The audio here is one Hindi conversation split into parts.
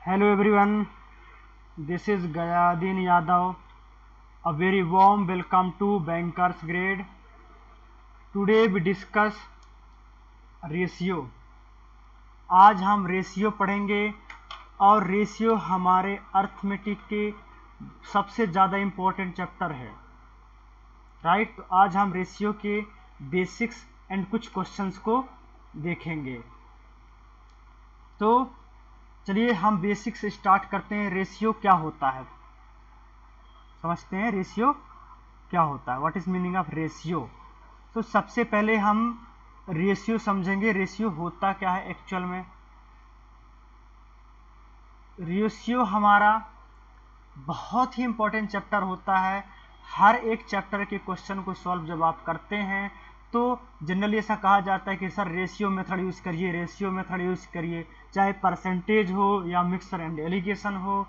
Hello everyone, this is Gayadin Yadav. A very warm welcome to Bankers Grade. Today we discuss ratio. आज हम रेशियो पढ़ेंगे और रेशियो हमारे अर्थमेटिक के सबसे ज़्यादा इम्पोर्टेंट चैप्टर है, राइट. तो आज हम रेशियो के बेसिक्स एंड कुछ क्वेश्चंस को देखेंगे. तो चलिए हम बेसिक से स्टार्ट करते हैं. रेशियो क्या होता है समझते हैं. रेशियो क्या होता है, what is meaning of ratio. तो सबसे पहले हम रेशियो समझेंगे. रेशियो होता क्या है एक्चुअल में. रेशियो हमारा बहुत ही इंपॉर्टेंट चैप्टर होता है. हर एक चैप्टर के क्वेश्चन को सॉल्व जब आप करते हैं तो जनरली ऐसा कहा जाता है कि सर रेशियो मेथड यूज़ करिए, रेशियो मेथड यूज़ करिए, चाहे परसेंटेज हो या मिक्सर एंड एलिगेशन हो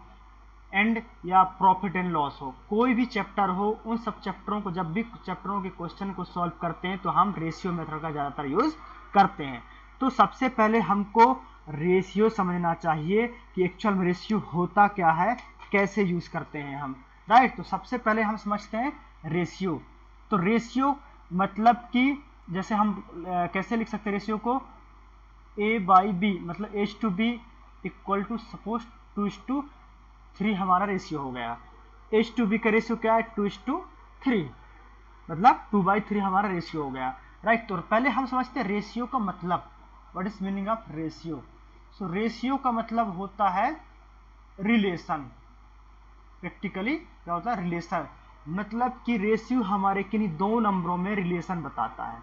एंड या प्रॉफिट एंड लॉस हो, कोई भी चैप्टर हो, उन सब चैप्टरों को जब भी चैप्टरों के क्वेश्चन को सॉल्व करते हैं तो हम रेशियो मेथड का ज़्यादातर यूज़ करते हैं. तो सबसे पहले हमको रेशियो समझना चाहिए कि एक्चुअल में रेशियो होता क्या है, कैसे यूज़ करते हैं हम, राइट. तो सबसे पहले हम समझते हैं रेशियो. तो रेशियो मतलब कि जैसे हम कैसे लिख सकते हैं रेशियो को, A/B मतलब H/B इक्वल टू सपोज 2:3 हमारा रेशियो हो गया. H/B का रेशियो क्या है 2:3 मतलब 2/3 हमारा रेशियो हो गया, राइट. तो पहले हम समझते हैं रेशियो का मतलब, what is meaning of ratio. So ratio का मतलब होता है रिलेशन. प्रैक्टिकली क्या होता है रिलेशन, मतलब कि रेशियो हमारे किन्हीं दो नंबरों में रिलेशन बताता है.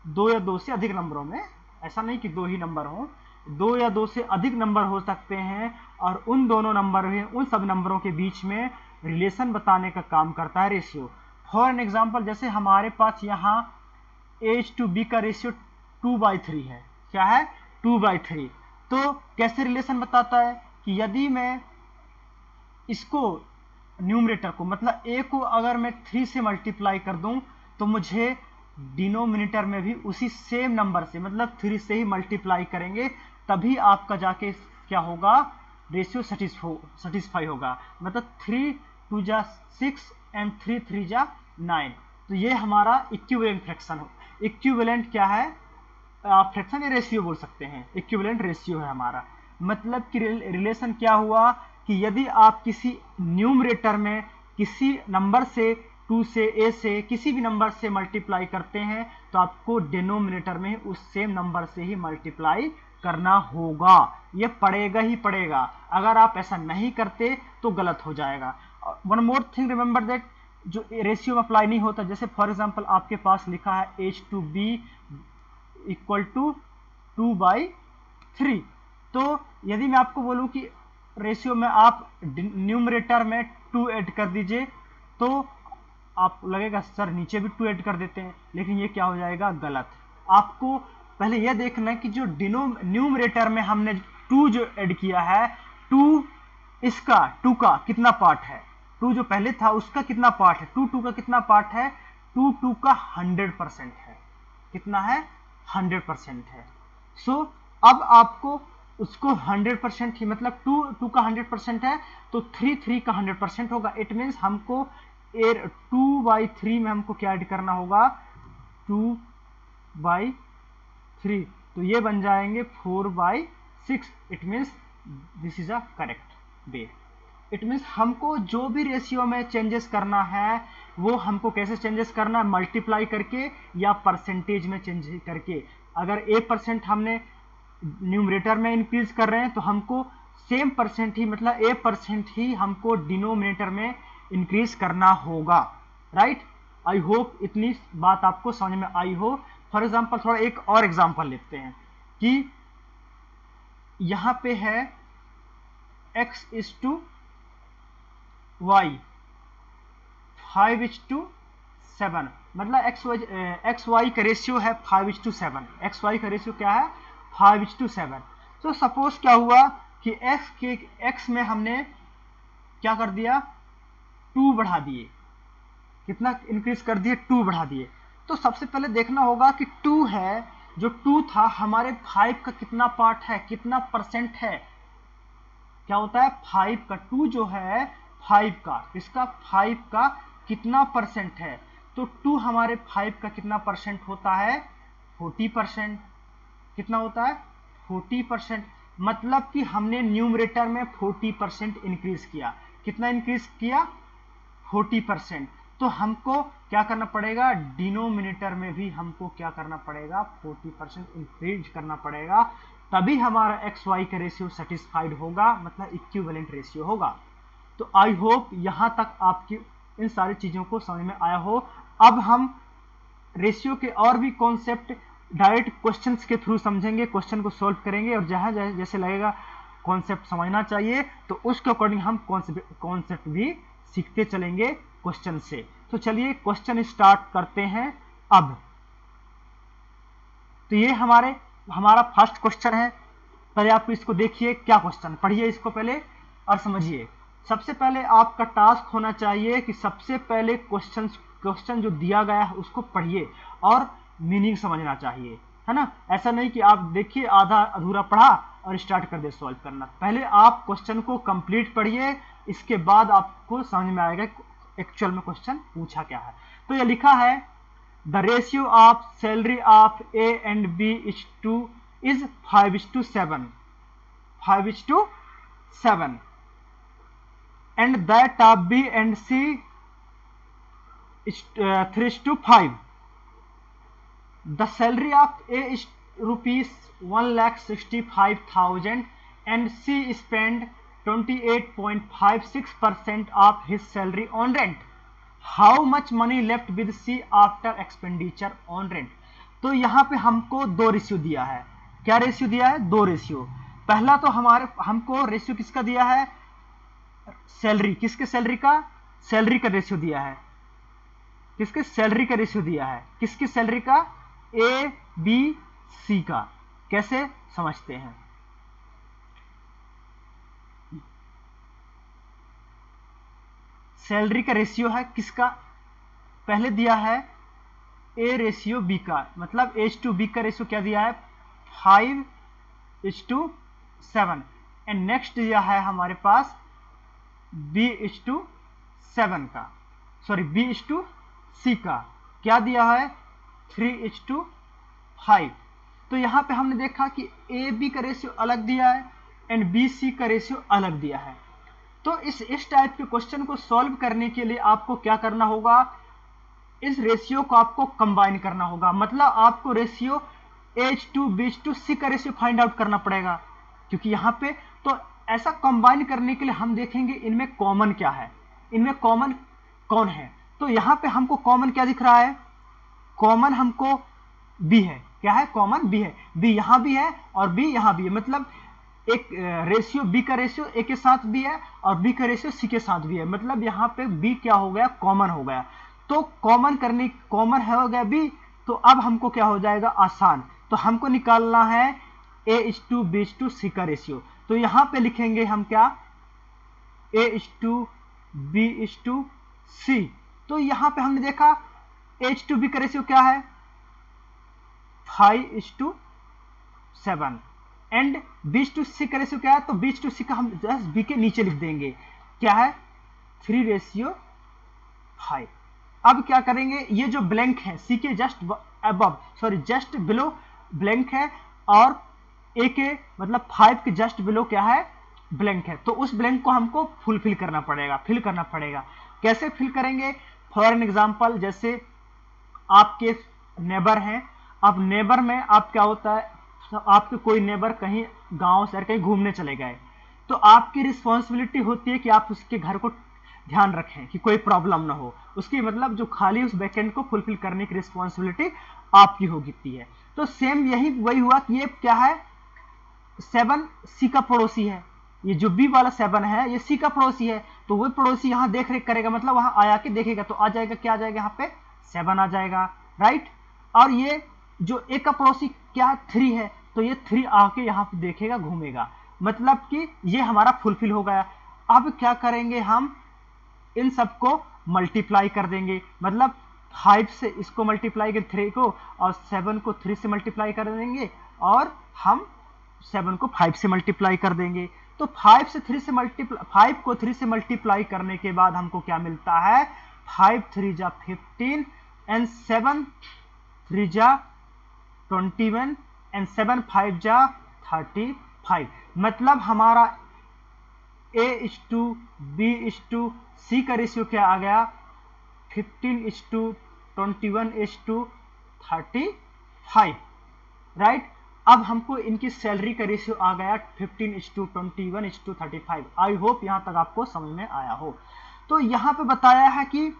दो या दो से अधिक नंबरों में, ऐसा नहीं कि दो ही नंबर हो, दो या दो से अधिक नंबर हो सकते हैं और उन दोनों नंबर में, उन सब नंबरों के बीच में रिलेशन बताने का काम करता है रेशियो. फॉर एन एग्जाम्पल, जैसे हमारे पास यहाँ H/B का रेशियो 2/3 है. क्या है 2/3. तो कैसे रिलेशन बताता है कि यदि मैं इसको न्यूमरेटर को मतलब a को अगर मैं 3 से मल्टीप्लाई कर दूं तो मुझे डिनोमिनेटर में भी उसी सेम नंबर से मतलब 3 से ही मल्टीप्लाई करेंगे, तभी आपका जाके क्या होगा रेशियो सेटिस्फाई होगा. मतलब 3 2 6 एंड 3 3 9. तो ये हमारा इक्विवेलेंट फ्रैक्शन हो. इक्विवेलेंट क्या है, फ्रैक्शन या रेशियो बोल सकते हैं. इक्विवेलेंट रेशियो है हमारा. मतलब कि रिलेशन क्या हुआ कि यदि आप किसी न्यूमरेटर में किसी नंबर से 2 से a से किसी भी नंबर से मल्टीप्लाई करते हैं तो आपको डिनोमिनेटर में उस सेम नंबर से ही मल्टीप्लाई करना होगा. ये पड़ेगा ही पड़ेगा. अगर आप ऐसा नहीं करते तो गलत हो जाएगा. One more thing remember that, जो रेशियो में अप्लाई नहीं होता. जैसे फॉर एग्जांपल आपके पास लिखा है H/B इक्वल टू 2/3. तो यदि मैं आपको बोलूं कि रेशियो में आप न्यूमरेटर में 2 ऐड कर दीजिए तो आप लगेगा सर नीचे भी 2 ऐड कर देते हैं, लेकिन ये क्या हो जाएगा गलत. आपको पहले यह देखना है कि जो न्यूमरेटर में हमने 2 जो ऐड किया है, 2 इसका 2 का कितना पार्ट है, 2 जो पहले था उसका कितना पार्ट है, 2 का कितना पार्ट है, 2 का 100% है. कितना है 100% है. सो अब आपको उसको 100% ही मतलब 2 का 100% है तो 3 का 100% होगा. इट मीन्स हमको 2/3 में हमको क्या ऐड करना होगा 2/3. तो ये बन जाएंगे 4/6. It means this is a correct way. It means हमको जो भी रेशियो में चेंजेस करना है वो हमको कैसे चेंजेस करना है, मल्टीप्लाई करके या परसेंटेज में चेंज करके. अगर A% हमने न्यूमरेटर में इंक्रीज कर रहे हैं तो हमको सेम परसेंट ही मतलब A% ही हमको डिनोमिनेटर में इंक्रीज करना होगा, राइट. आई होप इतनी बात आपको समझ में आई हो. फॉर एग्जांपल थोड़ा एक और एग्जांपल लेते हैं कि यहां पे है x/y 5:7 मतलब एक्स वाई का रेशियो है 5:7. एक्स वाई का रेशियो क्या है 5:7. तो सपोज क्या हुआ कि x में हमने क्या कर दिया 2 बढ़ा दिए. कितना इंक्रीज कर दिए 2 बढ़ा दिए. तो सबसे पहले देखना होगा कि 2 है, जो 2 था हमारे 5 का कितना पार्ट है, कितना परसेंट है. क्या होता है 5 का 2 जो है 5 का इसका 5 का कितना परसेंट है, तो 2 हमारे 5 का कितना परसेंट होता है 40%। कितना होता है 40%। मतलब कि हमने न्यूमरेटर में 40% इंक्रीज किया। कितना इंक्रीज किया 40%। तो हमको क्या करना पड़ेगा डिनोमिनेटर में भी हमको क्या करना पड़ेगा 40% इंक्रीज करना पड़ेगा, तभी हमारा एक्स वाई का रेशियो सेटिस्फाइड होगा, मतलब इक्विवेलेंट रेशियो होगा। तो आई होप यहां तक आपकी इन सारी चीजों को समझ में आया हो। अब हम रेशियो के और भी कॉन्सेप्ट डायरेक्ट क्वेश्चंस के थ्रू समझेंगे, क्वेश्चन को सॉल्व करेंगे, और जहां जैसे लगेगा कॉन्सेप्ट समझना चाहिए तो उसके अकॉर्डिंग हम कॉन्सेप्ट भी सीखते चलेंगे क्वेश्चन से। तो चलिए क्वेश्चन स्टार्ट करते हैं अब। तो ये हमारा फर्स्ट क्वेश्चन है। पहले आप इसको देखिए, क्या क्वेश्चन, पढ़िए इसको पहले और समझिए। सबसे पहले आपका टास्क होना चाहिए कि सबसे पहले क्वेश्चन जो दिया गया है उसको पढ़िए और मीनिंग समझना चाहिए, है ना। ऐसा नहीं कि आप देखिए आधा अधूरा पढ़ा और स्टार्ट कर दे सॉल्व करना। पहले आप क्वेश्चन को कंप्लीट पढ़िए, इसके बाद आपको समझ में आएगा एक्चुअल में क्वेश्चन पूछा क्या है। तो ये लिखा है the ratio of salary of A and B is 5:7 5:7 and that of B and C is 3:5. The salary of A is rupees 1,65,000 and C spent 28.56% of his salary on rent. How much money left with C after expenditure on rent? तो यहाँ पे हमको दो रेशियो दिया है। क्या रेशियो दिया है? दो रेशियो। पहला तो हमको रेशियो किसका दिया है? सैलरी। किसके सैलरी का? सैलरी का रेशियो दिया है। किसके? सैलरी का रेशियो दिया है। किसकी सैलरी का? ए बी सी का। कैसे समझते हैं? सैलरी का रेशियो है किसका? पहले दिया है ए रेशियो बी का, मतलब एच टू बी का रेशियो क्या दिया है 5:7 एंड नेक्स्ट दिया है हमारे पास B:7 का, सॉरी B:C का क्या दिया है 3:5। तो यहां पे हमने देखा कि ए बी का रेशियो अलग दिया है एंड बी सी का रेशियो अलग दिया है। तो इस टाइप के क्वेश्चन को सॉल्व करने के लिए आपको क्या करना होगा, इस रेशियो को आपको कंबाइन करना होगा। मतलब आपको रेशियो H2B:C का रेशियो फाइंड आउट करना पड़ेगा, क्योंकि यहां पे तो ऐसा कंबाइन करने के लिए हम देखेंगे इनमें कॉमन क्या है, इनमें कॉमन कौन है। तो यहां पे हमको कॉमन क्या दिख रहा है? कॉमन हमको बी है। क्या है? कॉमन बी है। बी यहां भी है और बी यहां भी है, मतलब एक रेशियो बी का रेशियो ए के साथ भी है और बी का रेशियो सी के साथ भी है, मतलब यहां पे बी क्या हो गया? कॉमन हो गया। तो कॉमन हो गया बी, तो अब हमको क्या हो जाएगा? आसान। तो हमको निकालना है A:B:C का रेशियो। तो यहां पे लिखेंगे हम क्या? A:B:C। तो यहां पे हमने देखा H2B का रेशियो क्या है 5:7 एंड B:C का रेशियो क्या है? तो B:C का हम जस्ट B के नीचे लिख देंगे, क्या है 3:5। अब क्या करेंगे, ये जो ब्लैंक है सी के just above, sorry just below blank है, और ए के मतलब 5 के जस्ट बिलो क्या है? ब्लैंक है। तो उस ब्लैंक को हमको फुलफिल करना पड़ेगा, फिल करना पड़ेगा। कैसे फिल करेंगे? फॉर एन एग्जाम्पल, जैसे आपके नेबर हैं, अब नेबर में आप क्या होता है, आपके कोई नेबर कहीं गांव शहर कहीं घूमने चले गए, तो आपकी रिस्पॉन्सिबिलिटी होती है कि आप उसके घर को ध्यान रखें कि कोई प्रॉब्लम ना हो, उसकी मतलब जो खाली उस वैकेंट को फुलफिल करने की रिस्पॉन्सिबिलिटी आपकी होती है। तो सेम वही हुआ कि ये क्या है 7 सी का पड़ोसी है, ये जो बी वाला 7 है ये सी का पड़ोसी है, तो वो पड़ोसी यहाँ देख रेख करेगा, मतलब वहां आया के देखेगा, तो आ जाएगा, क्या आ जाएगा यहाँ पे 7 आ जाएगा, राइट। और ये जो ए का पड़ोसी क्या 3 है, तो ये 3 आके यहाँ पे देखेगा, घूमेगा, मतलब कि ये हमारा फुलफिल हो गया। अब क्या करेंगे, हम इन सबको मल्टीप्लाई कर देंगे, मतलब 5 से इसको मल्टीप्लाई कर 3 को, और 7 को 3 से मल्टीप्लाई कर देंगे, और हम 7 को 5 से मल्टीप्लाई कर देंगे। तो 5 को 3 से मल्टीप्लाई करने के बाद हमको क्या मिलता है, 5 3 जा 15 एंड 7 3 जा 21 एंड 7 5 जा 35। मतलब हमारा A:B:C का रेशियो क्या आ गया, 15:21:35, राइट। अब हमको इनकी सैलरी का रेशियो आ गया 15:21:35। आई होप यहां तक आपको समझ में आया हो। तो यहां पे बताया है कि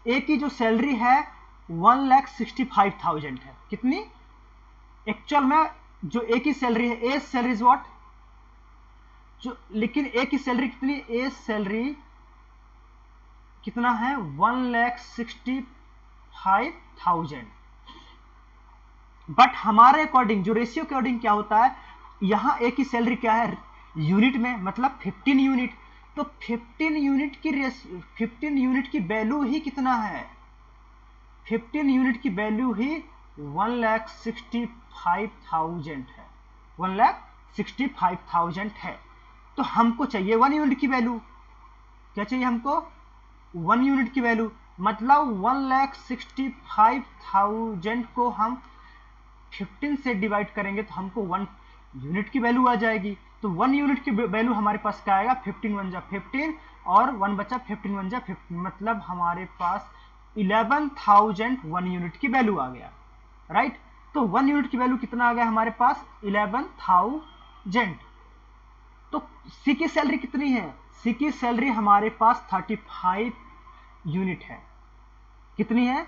ए की जो सैलरी है 1,65,000 है। कितनी एक्चुअल में जो ए की सैलरी है, ए सैलरी इज व्हाट, जो लेकिन ए की सैलरी कितनी, ए सैलरी कितना है 1,65,000। बट हमारे अकॉर्डिंग जो रेशियो के अकॉर्डिंग क्या होता है, यहां ए की सैलरी क्या है यूनिट में, मतलब 15 यूनिट। तो 15 यूनिट की वैल्यू ही कितना है, 15 यूनिट की वैल्यू ही 1,65,000 है, 1,65,000 है। तो हमको चाहिए 1 यूनिट की वैल्यू, क्या चाहिए हमको 1 यूनिट की वैल्यू, मतलब 1,65,000 को हम 15 से डिवाइड करेंगे तो हमको 1 यूनिट की वैल्यू आ जाएगी। तो 1 यूनिट की वैल्यू हमारे पास क्या आएगा, 15 1 जा 15 और 1 बचा 15 1 जा 15, मतलब हमारे पास 11,000 1 यूनिट की वैल्यू आ गया, राइट। तो 1 यूनिट की वैल्यू कितना आ गया हमारे पास 11,000। तो सी की सैलरी कितनी है, सी की सैलरी हमारे पास 35 यूनिट है। कितनी है,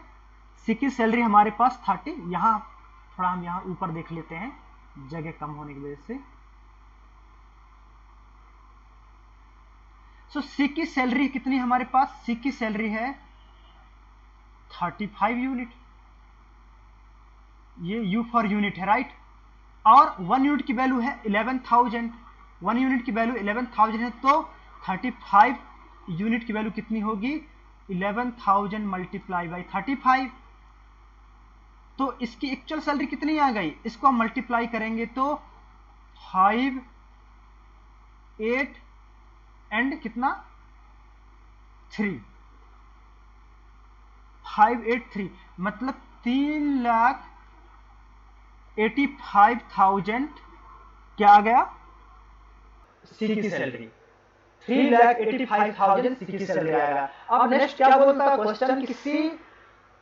सी की सैलरी हमारे पास 30, यहां थोड़ा हम यहां ऊपर देख लेते हैं जगह कम होने की वजह से। सो सी की सैलरी कितनी हमारे पास, सी की सैलरी है 35 यूनिट, ये यू फॉर यूनिट है, राइट। और 1 यूनिट की वैल्यू है 11,000, 1 यूनिट की वैल्यू 11,000 है। तो 35 यूनिट की वैल्यू कितनी होगी, 11,000 मल्टीप्लाई बाई 35। तो इसकी एक्चुअल सैलरी कितनी आ गई, इसको हम मल्टीप्लाई करेंगे तो 5 8 एंड कितना 3, 583, मतलब 3,85,000 क्या आ गया, सी की सैलरी 3,85,000 सी की सैलरी आएगा। अब नेक्स्ट क्या बोलता है क्वेश्चन, किसी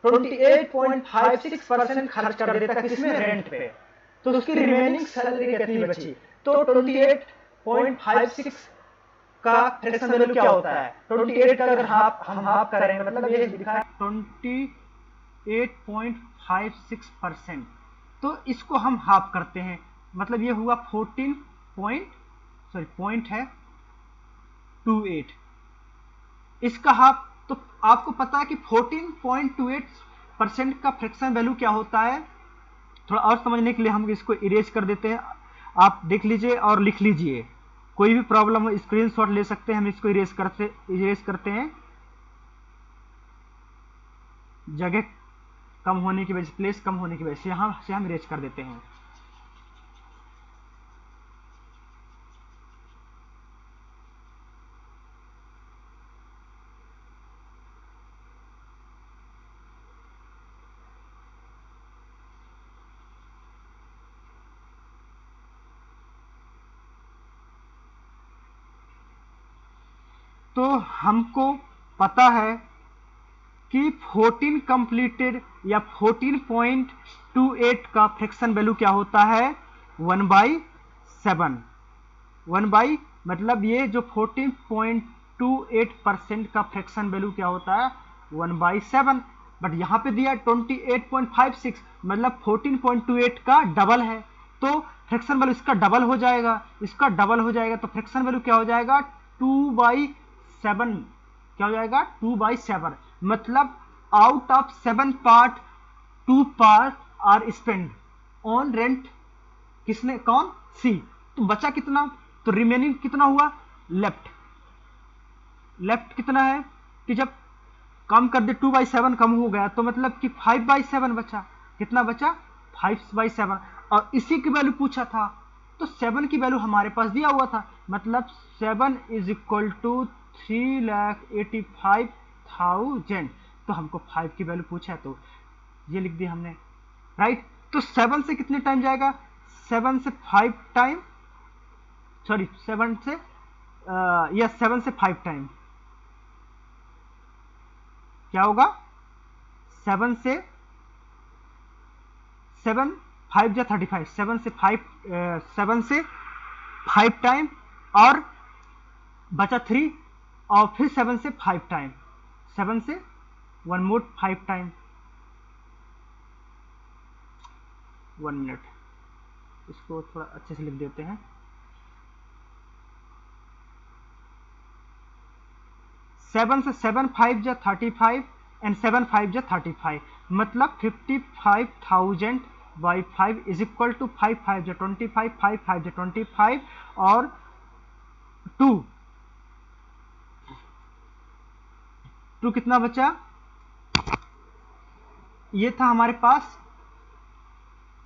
28.56% खर्च कर देता है किसमें, रेंट पे, तो उसकी रिमेनिंग सैलरी कितनी बची। तो 28.56 का फ्रैक्शन वैल्यू क्या होता है, 28 का अगर हम हाफ करेंगे, मतलब ये लिखा है 28.56%, तो इसको हम हाफ करते हैं, मतलब ये हुआ 0.28। इसका हाफ, तो आपको पता है कि 14.28% का फ्रैक्शन वैल्यू क्या होता है। थोड़ा और समझने के लिए हम इसको इरेज कर देते हैं, आप देख लीजिए और लिख लीजिए, कोई भी प्रॉब्लम हो स्क्रीनशॉट ले सकते हैं, हम इसको इरेज करते हैं, जगह कम होने की वजह से, प्लेस कम होने की वजह से यहां से हम इरेज कर देते हैं। तो हमको पता है कि 14 कंप्लीटेड या 14.28 का फ्रैक्शन वैल्यू क्या होता है 1/7, 1 मतलब ये जो 14.28% का फ्रैक्शन वैल्यू क्या होता है 1/7। बट यहां पे दिया 28.56, मतलब 14.28 का डबल है, तो फ्रैक्शन वैल्यू इसका डबल हो जाएगा, इसका डबल हो जाएगा, तो फ्रैक्शन वैल्यू क्या हो जाएगा 2/7, क्या हो जाएगा 2/7, मतलब out of 7 part 2 part are spend on rent, किसने, कौन, सी। तो बचा कितना, तो रिमेनिंग कितना हुआ, लेफ्ट कितना है कि जब कम कर दे 2/7 कम हो गया, तो मतलब कि 5/7 बचा, कितना बचा 5/7। और इसी की वैल्यू पूछा था, तो 7 की वैल्यू हमारे पास दिया हुआ था, मतलब 7 इज इक्वल टू 3,85,000। तो हमको 5 की वैल्यू पूछा है तो ये लिख दिया हमने, राइट। तो 7 से कितने टाइम जाएगा, 7 से 5 टाइम, सॉरी 7 से यस 7 से 5 टाइम क्या होगा, 7 से 7 5 या 35, 7 से 5 टाइम और बचा 3 और फिर 7 से 5 टाइम, 7 से 1 मोर 5 टाइम। 1 मिनट, इसको थोड़ा अच्छे से लिख देते हैं। 7 से 7 5 जा 35 एंड 7 5 जा 35, मतलब 55,000 बाई 5 इज इक्वल टू 5 5 जा 25, 5 5 जा 25 और 2 कितना बचा, ये था हमारे पास,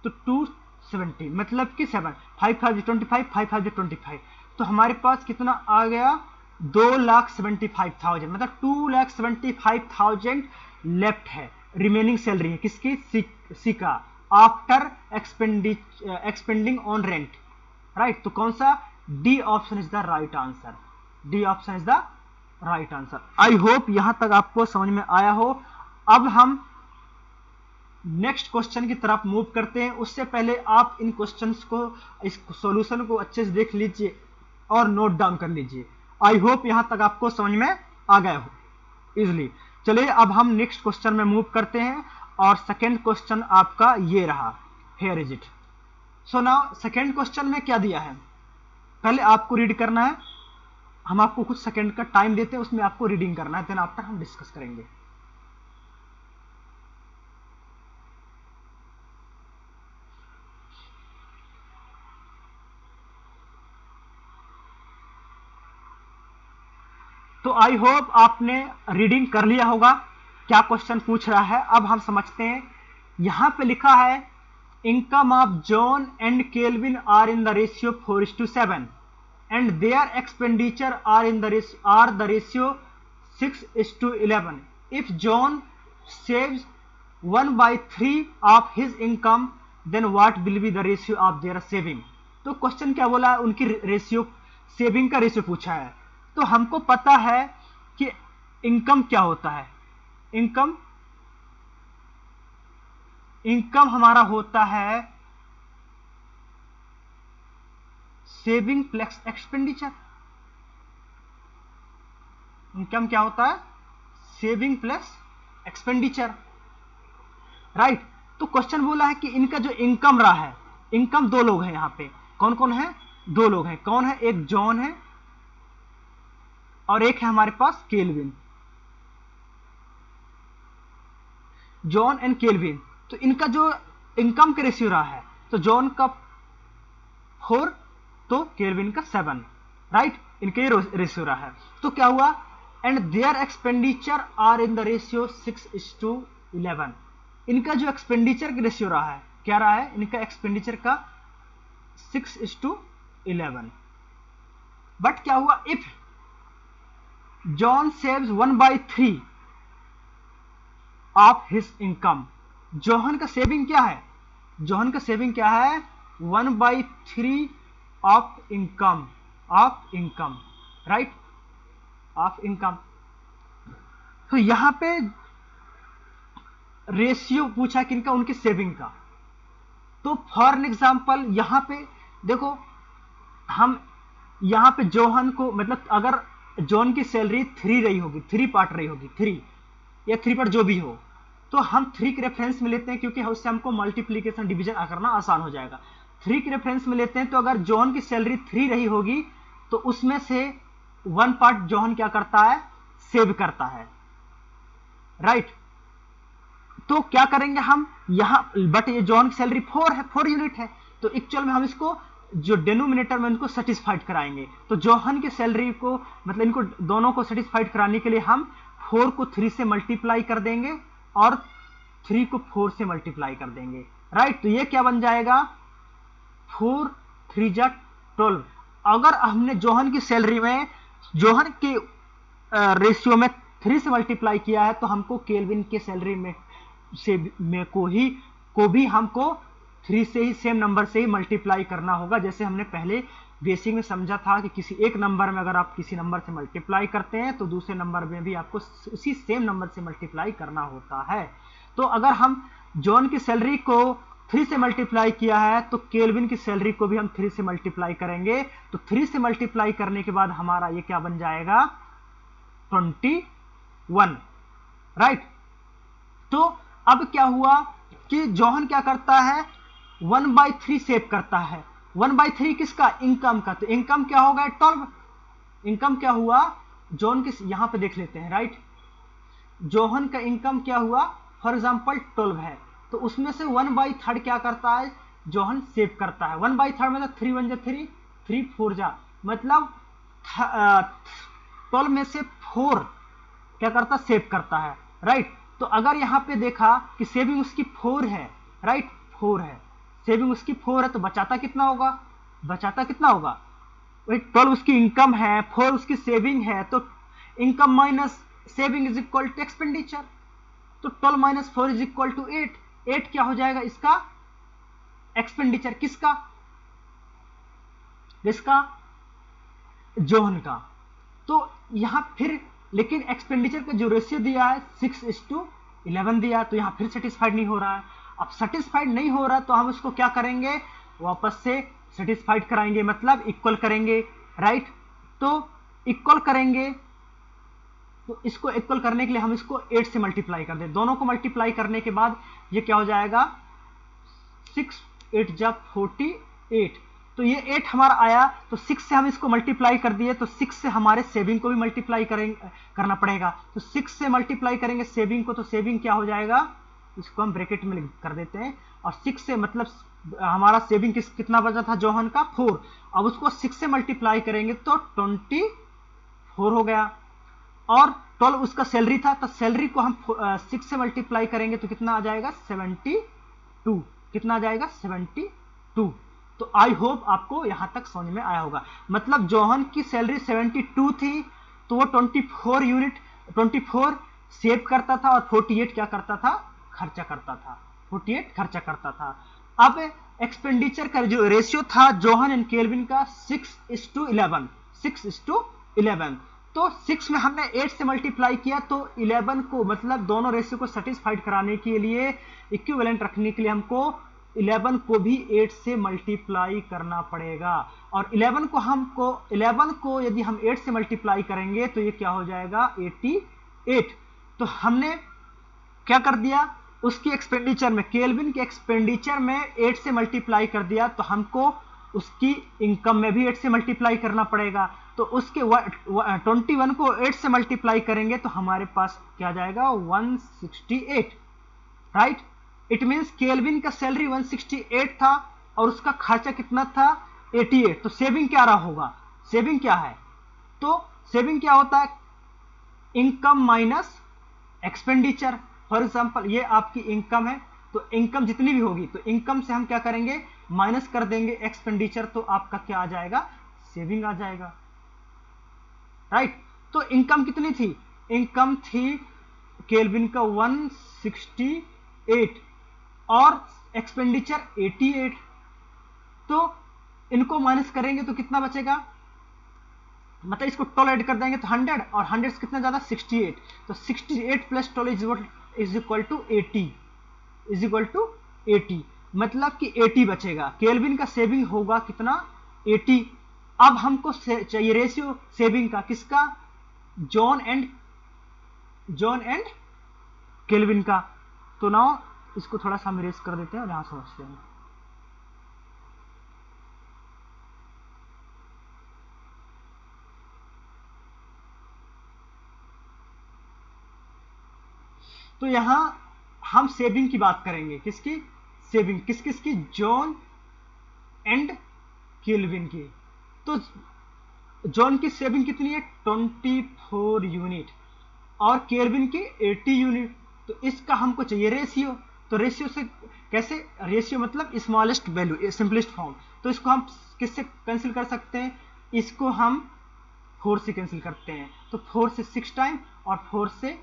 तो 270, मतलब कि 7 5 5 जा 25, 5 5 जा 25, तो हमारे पास कितना आ गया 2,75,000, मतलब 2,75,000 लेफ्ट है, रिमेनिंग सैलरी है किसकी, सी का, after expanding on rent, right. तो कौन सा, D option is the right answer, D option is the right answer. I hope यहां तक आपको समझ में आया हो। अब हम नेक्स्ट क्वेश्चन की तरफ मूव करते हैं, उससे पहले आप इन क्वेश्चंस को, इस सॉल्यूशन को अच्छे से देख लीजिए और नोट डाउन कर लीजिए। आई होप यहां तक आपको समझ में आ गया हो इजिली। चलिए अब हम नेक्स्ट क्वेश्चन में मूव करते हैं, और सेकेंड क्वेश्चन आपका ये रहा, here is it. So now second question में क्या दिया है, पहले आपको रीड करना है, हम आपको कुछ सेकेंड का टाइम देते हैं, उसमें आपको रीडिंग करना है, देन आफ्टर हम डिस्कस करेंगे। तो आई होप आपने रीडिंग कर लिया होगा क्या क्वेश्चन पूछ रहा है। अब हम समझते हैं, यहां पे लिखा है income of John and Kelvin are in the ratio 4:7 and their expenditure are the ratio 6:11। If John saves 1/3 of his income then what will be the ratio of their saving. तो क्वेश्चन क्या बोला है, उनकी रेशियो, सेविंग का रेशियो पूछा है। तो हमको पता है कि इनकम क्या होता है, इनकम हमारा होता है सेविंग प्लस एक्सपेंडिचर। इनकम क्या होता है, सेविंग प्लस एक्सपेंडिचर, राइट। तो क्वेश्चन बोला है कि इनका जो इनकम रहा है, इनकम दो लोग हैं यहां पे, कौन कौन है, दो लोग हैं, कौन है, एक जॉन है और एक है हमारे पास केल्विन, जॉन एंड केल्विन। तो इनका जो इनकम का रेशियो रहा है, तो जॉन का 4 तो केल्विन का 7, राइट, इनके ये रेशियो रहा है। तो क्या हुआ, and their expenditure are in the ratio 6:11। इनका जो एक्सपेंडिचर का रेशियो रहा है, क्या रहा है, इनका एक्सपेंडिचर का 6:11। बट क्या हुआ, if John saves 1/3 of his income, Johan का सेविंग क्या है, जोहन का सेविंग क्या है, 1/3 of income, right, of income. तो यहां पे रेशियो पूछा किनका, उनके सेविंग का। तो फॉर एन एग्जाम्पल यहां पे देखो, हम यहां पे जोहन को, मतलब अगर जॉन की सैलरी 3 रही होगी, 3 पार्ट रही होगी, 3 या 3 पार्ट जो भी हो, तो हम 3 के रेफरेंस में लेते हैं, क्योंकि उससे हमको मल्टीप्लीकेशन डिवीजन करना आसान हो जाएगा। 3 के रेफरेंस में लेते हैं, तो अगर जॉन की सैलरी 3 रही होगी तो उसमें से 1 पार्ट जॉन क्या करता है, सेव करता है, राइट। तो क्या करेंगे हम यहां, बट ये जॉन की सैलरी 4 है, 4 यूनिट है, तो एक्चुअल में हम इसको जो डेनोमिनेटर में इनको सेटिस्फाइड कराएंगे। तो जोहन की सैलरी को, मतलब इनको दोनों को सेटिस्फाइड कराने के लिए हम 4 को 3 से मल्टीप्लाई कर देंगे और 3 को 4 से मल्टीप्लाई कर देंगे, राइट। तो ये क्या बन जाएगा, 4 3 जा 12। अगर हमने जोहन की सैलरी में जोहन के रेशियो में 3 से मल्टीप्लाई किया है तो हमको केल्विन के सैलरी में को भी हमको 3 से ही सेम नंबर से ही मल्टीप्लाई करना होगा। जैसे हमने पहले बेसिक में समझा था कि किसी एक नंबर में अगर आप किसी नंबर से मल्टीप्लाई करते हैं तो दूसरे नंबर में भी आपको उसी सेम नंबर से मल्टीप्लाई करना होता है। तो अगर हम जॉन की सैलरी को 3 से मल्टीप्लाई किया है तो केल्विन की सैलरी को भी हम 3 से मल्टीप्लाई करेंगे। तो 3 से मल्टीप्लाई करने के बाद हमारा ये क्या बन जाएगा 21, राइट। तो अब क्या हुआ कि जोहन क्या करता है 1/3 सेव करता है। 1/3 किसका, इनकम का। तो इनकम क्या होगा 12। इनकम क्या हुआ जोहन के, यहां पे देख लेते हैं, राइट। जोहन का इनकम क्या हुआ, फॉर एग्जांपल 12 है तो उसमें से 1/3 क्या करता है जोहन सेव करता है। 1/3 मतलब 3 1 जा 3, 3 4 जा मतलब 12 में से 4 क्या करता सेव करता है, राइट। तो अगर यहां पे देखा कि सेविंग उसकी 4 है, राइट, 4 है, सेविंग उसकी 4 है तो बचाता कितना होगा, बचाता कितना होगा वही 12 उसकी इनकम है, 4 उसकी सेविंग है, तो income minus saving is equal to expenditure. तो 12 माइनस 4 इज इक्वल टू 8। 8 क्या हो जाएगा इसका एक्सपेंडिचर, किसका, किसका, जोहन का। तो यहां फिर लेकिन एक्सपेंडिचर का जो रेशियो दिया है 6:11 दिया, तो यहां फिर सेटिस्फाइड नहीं हो रहा है। अब सेटिस्फाइड नहीं हो रहा तो हम उसको क्या करेंगे वापस से सेटिस्फाइड कराएंगे, मतलब इक्वल करेंगे, राइट। तो इक्वल करेंगे तो इसको इक्वल करने के लिए हम इसको 8 से मल्टीप्लाई कर दें। दोनों को मल्टीप्लाई करने के बाद ये क्या हो जाएगा 6 8 जा 48। तो ये 8 हमारा आया तो 6 से हम इसको मल्टीप्लाई कर दिए तो 6 से हमारे सेविंग को भी मल्टीप्लाई करना पड़ेगा। तो 6 से मल्टीप्लाई करेंगे सेविंग को, तो सेविंग क्या हो जाएगा, इसको हम ब्रैकेट में कर देते हैं। और 6 से मतलब हमारा सेविंग कितना बचा था जोहन का 4। अब उसको 6 से मल्टीप्लाई करेंगे तो 24 हो गया। और 12 उसका सैलरी था तो सैलरी को हम 6 से मल्टीप्लाई करेंगे तो कितना आ जाएगा 72। कितना आ जाएगा 72। तो आई होप आपको यहां तक समझ में आया होगा। मतलब जोहन की सैलरी 72 थी तो वो 24 सेव करता था और 48 क्या करता था खर्चा करता था, 48 खर्चा करता था। अब एक्सपेंडिचर का जो रेशियो था जोहन एंड केल्विन का 6:11, 6:11। तो 6 में हमने 8 से मल्टीप्लाई किया तो 11 को मतलब दोनों रेशियो को सेटिस्फाइड कराने के लिए इक्विवेलेंट रखने के लिए हमको 11 को भी 8 से मल्टीप्लाई करना पड़ेगा। और 11 को यदि हम 8 से मल्टीप्लाई करेंगे तो ये क्या हो जाएगा 88। तो हमने क्या कर दिया उसकी एक्सपेंडिचर में, केल्विन के एक्सपेंडिचर में 8 से मल्टीप्लाई कर दिया तो हमको उसकी इनकम में भी 8 से मल्टीप्लाई करना पड़ेगा। तो उसके 21 को 8 से मल्टीप्लाई करेंगे तो हमारे पास क्या जाएगा 168, राइट। इट मींस केल्विन का सैलरी 168 था और उसका खर्चा कितना था 88। तो सेविंग क्या रहा होगा, सेविंग क्या है, तो सेविंग क्या होता है income minus expenditure. For example ये आपकी इनकम है तो इनकम जितनी भी होगी तो इनकम से हम क्या करेंगे माइनस कर देंगे एक्सपेंडिचर, तो आपका क्या आ जाएगा सेविंग आ जाएगा, राइट। तो इनकम कितनी थी, इनकम थी केल्विन का 168 और एक्सपेंडिचर 88। तो इनको माइनस करेंगे तो कितना बचेगा, मतलब इसको 12 ऐड कर देंगे तो 100 और 100 से कितना ज्यादा 68। तो 68 plus 12 is equal to 80, is equal to 80, मतलब कि 80 बचेगा। केल्विन का सेविंग होगा कितना 80। अब हमको चाहिए रेशियो सेविंग का, किसका जॉन एंड केल्विन का। तो नाउ इसको थोड़ा सा हम इरेज कर देते हैं और यहां समझते हैं। तो यहां हम सेविंग की बात करेंगे, किसकी सेविंग, किस की जॉन एंड केल्विन की। तो जॉन की सेविंग कितनी है 24 यूनिट और केल्विन की 80 यूनिट। तो इसका हमको चाहिए रेशियो, तो रेशियो से कैसे, रेशियो मतलब स्मॉलेस्ट वैल्यू, सिंपलेस्ट फॉर्म, तो इसको हम किससे कैंसिल कर सकते हैं, इसको हम 4 से कैंसिल करते हैं, तो 4 से 6 टाइम और 4 से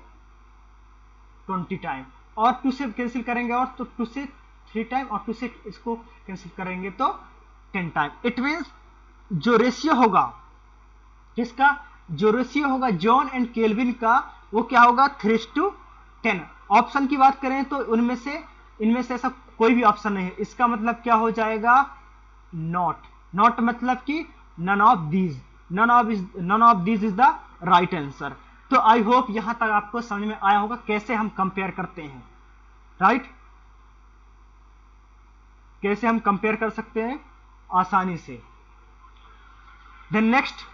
20 टाइम, और 2 से कैंसिल करेंगे और तो 2 से 3 टाइम और 2 से इसको कैंसिल करेंगे तो 10 टाइम। इट मीन्स जो रेशियो होगा किसका, जो रेशियो होगा जॉन एंड केल्विन का, वो क्या होगा 3:10। ऑप्शन की बात करें तो इनमें से ऐसा कोई भी ऑप्शन नहीं है, इसका मतलब क्या हो जाएगा नॉट। नॉट मतलब कि none of these, none of these is the right answer. तो आई होप यहां तक आपको समझ में आया होगा कैसे हम कंपेयर करते हैं, राइट, कैसे हम कंपेयर कर सकते हैं आसानी से। देन नेक्स्ट,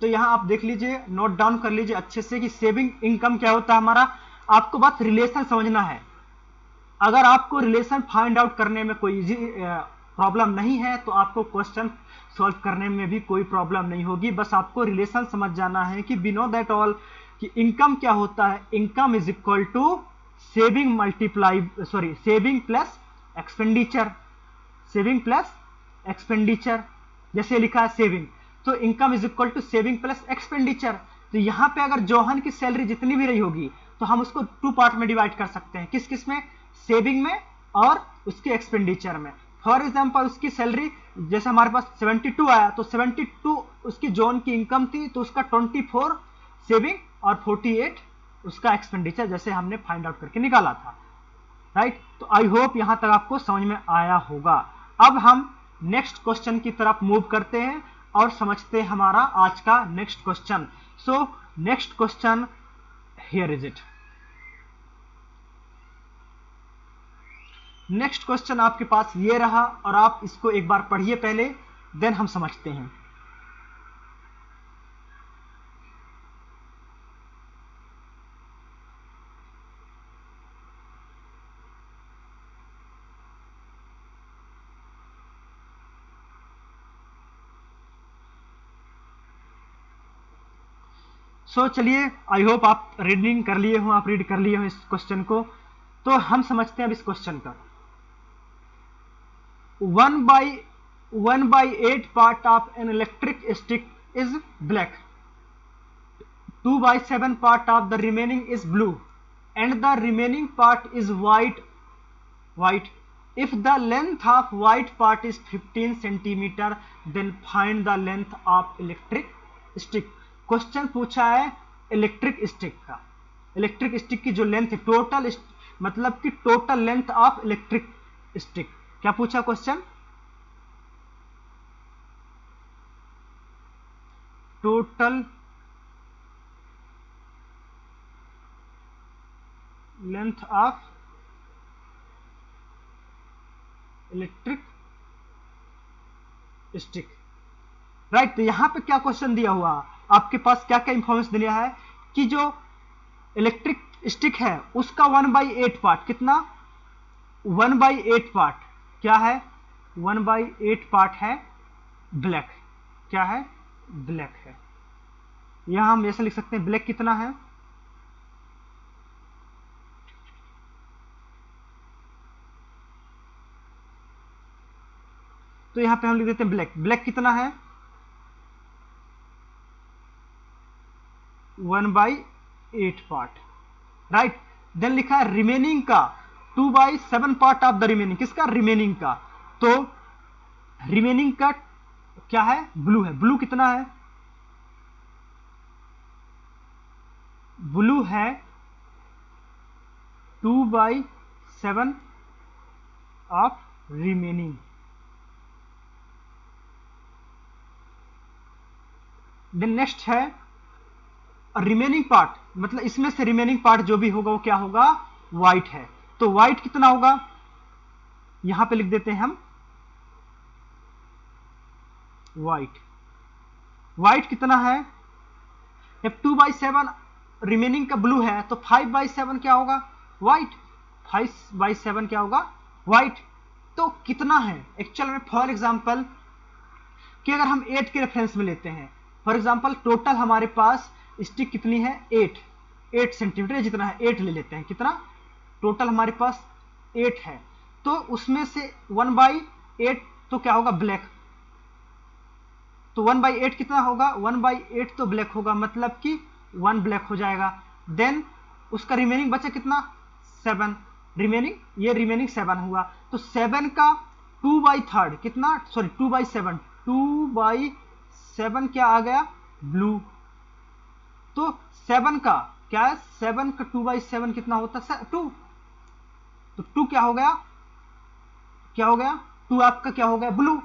तो यहां आप देख लीजिए, नोट डाउन कर लीजिए अच्छे से कि सेविंग इनकम क्या होता है हमारा। आपको बस रिलेशन समझना है, अगर आपको रिलेशन फाइंड आउट करने में कोई प्रॉब्लम नहीं है तो आपको क्वेश्चन सॉल्व करने में भी कोई प्रॉब्लम नहीं होगी। बस आपको रिलेशन समझ जाना है कि वी नो दैट ऑल कि इनकम क्या होता है, income is equal to saving multiply saving plus expenditure, saving plus expenditure, जैसे लिखा है सेविंग, तो income is equal to saving plus expenditure. तो यहां पे अगर जौहन की सैलरी जितनी भी रही होगी तो हम उसको 2 पार्ट में डिवाइड कर सकते हैं, किस किस में, सेविंग में और उसके एक्सपेंडिचर में। फॉर एग्जांपल उसकी सैलरी जैसे हमारे पास 72 आया, तो 72 उसकी जॉन की इनकम थी, तो उसका 24 सेविंग और 48 उसका एक्सपेंडिचर, जैसे हमने फाइंड आउट करके निकाला था, राइट। तो आई होप यहां तक आपको समझ में आया होगा। अब हम नेक्स्ट क्वेश्चन की तरफ मूव करते हैं और समझते हैं हमारा आज का next question. So next question here is it. Next question आपके पास ये रहा और आप इसको एक बार पढ़िए पहले, देन हम समझते हैं। सो चलिए, आई होप आप रीडिंग कर लिए हो, आप रीड कर लिए हो इस क्वेश्चन को। तो हम समझते हैं अब इस क्वेश्चन का। 1/8 part of an electric stick is black, 2/7 part of the remaining is blue, and the remaining part is white. If the length of white part is 15 centimeter, then find the length of electric stick। Question पूछा है इलेक्ट्रिक स्टिक का, इलेक्ट्रिक स्टिक की जो लेंथ है, टोटल मतलब कि total length of electric stick, क्या पूछा question, total length of electric stick, right. तो यहां पे क्या क्वेश्चन दिया हुआ आपके पास, क्या क्या इंफॉर्मेशन दिया है कि जो इलेक्ट्रिक स्टिक है उसका 1/8 पार्ट, कितना 1/8 पार्ट क्या है, 1/8 पार्ट है ब्लैक, क्या है ब्लैक है। यहां हम ऐसे लिख सकते हैं ब्लैक कितना है, तो यहां पे हम लिख देते हैं ब्लैक, ब्लैक कितना है 1/8 पार्ट, राइट। देन लिखा है रिमेनिंग का 2/7 पार्ट ऑफ द रिमेनिंग, किसका रिमेनिंग का, तो रिमेनिंग का क्या है ब्लू है, ब्लू कितना है, ब्लू है 2/7 ऑफ रिमेनिंग। देन नेक्स्ट है रिमेनिंग पार्ट, मतलब इसमें से रिमेनिंग पार्ट जो भी होगा वो क्या होगा व्हाइट है, तो व्हाइट कितना होगा, यहां पे लिख देते हैं हम व्हाइट, व्हाइट कितना है, जब 2/7 रिमेनिंग का ब्लू है तो 5/7 क्या होगा व्हाइट, 5/7 क्या होगा व्हाइट। तो कितना है एक्चुअल में, फॉर एग्जांपल कि अगर हम 8 के रेफरेंस में लेते हैं, फॉर एग्जांपल टोटल हमारे पास स्टिक कितनी है 8 सेंटीमीटर जितना है, 8 ले लेते हैं, कितना टोटल हमारे पास 8 है, तो उसमें से 1/8 तो क्या होगा, ब्लैक। तो 1/8 कितना होगा, 1/8 तो ब्लैक होगा, मतलब कि 1 ब्लैक हो जाएगा। देन उसका रिमेनिंग बचा कितना, 7, रिमेनिंग, ये रिमेनिंग 7 हुआ। तो 7 का 2/3 कितना, सॉरी 2/7, 2/7 क्या आ गया, ब्लू। तो 7 का क्या है, 7 का 2/7 कितना होता है, 2। तो 2 क्या हो गया, क्या हो गया, 2 आपका क्या हो गया, ब्लू।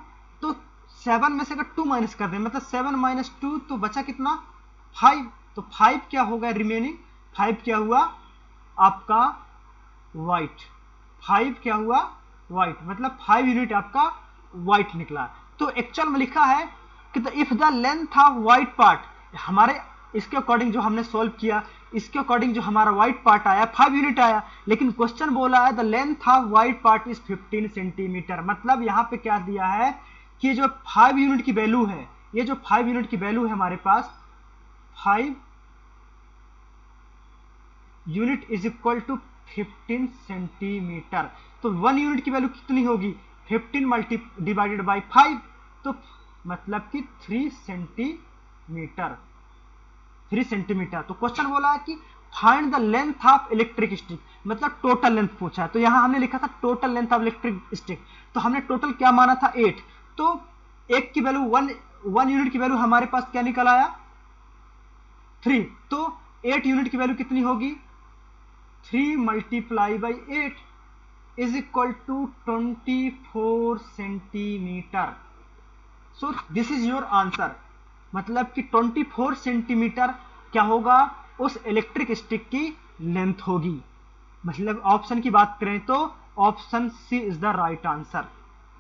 तो 7 में से अगर 2 माइनस कर दें, मतलब 7 - 2, तो बचा कितना, 5। तो 5 क्या हो गया रिमेनिंग, 5 क्या हुआ आपका व्हाइट, 5 क्या हुआ व्हाइट, मतलब 5 यूनिट आपका व्हाइट निकला। तो एक्चुअल में लिखा है कि if the length of white part, हमारे इसके अकॉर्डिंग जो हमने सॉल्व किया, इसके अकॉर्डिंग जो हमारा व्हाइट पार्ट आया 5 यूनिट आया, लेकिन क्वेश्चन बोला है the length of white part is 15 centimetre. मतलब यहां पे क्या दिया है कि जो 5 यूनिट की वैल्यू है, ये जो 5 यूनिट की वैल्यू है हमारे पास, 5 unit is equal to 15 centimetre. तो 1 यूनिट की वैल्यू कितनी होगी, 15 डिवाइडेड बाई 5, तो मतलब कि 3 सेंटीमीटर, 3 सेंटीमीटर। तो क्वेश्चन बोला है कि find the length of electric stick, मतलब टोटल लेंथ पूछा है। तो यहां हमने लिखा था total length of electric stick, तो हमने टोटल क्या माना था, 8। तो एक की वैल्यू 1 यूनिट की वैल्यू हमारे पास क्या निकल आया, 3। तो 8 यूनिट की वैल्यू कितनी होगी, 3 multiply by 8 is equal to 24 centimetre. So this is your answer. मतलब कि 24 सेंटीमीटर क्या होगा, उस इलेक्ट्रिक स्टिक की लेंथ होगी। मतलब ऑप्शन की बात करें तो option C is the right answer,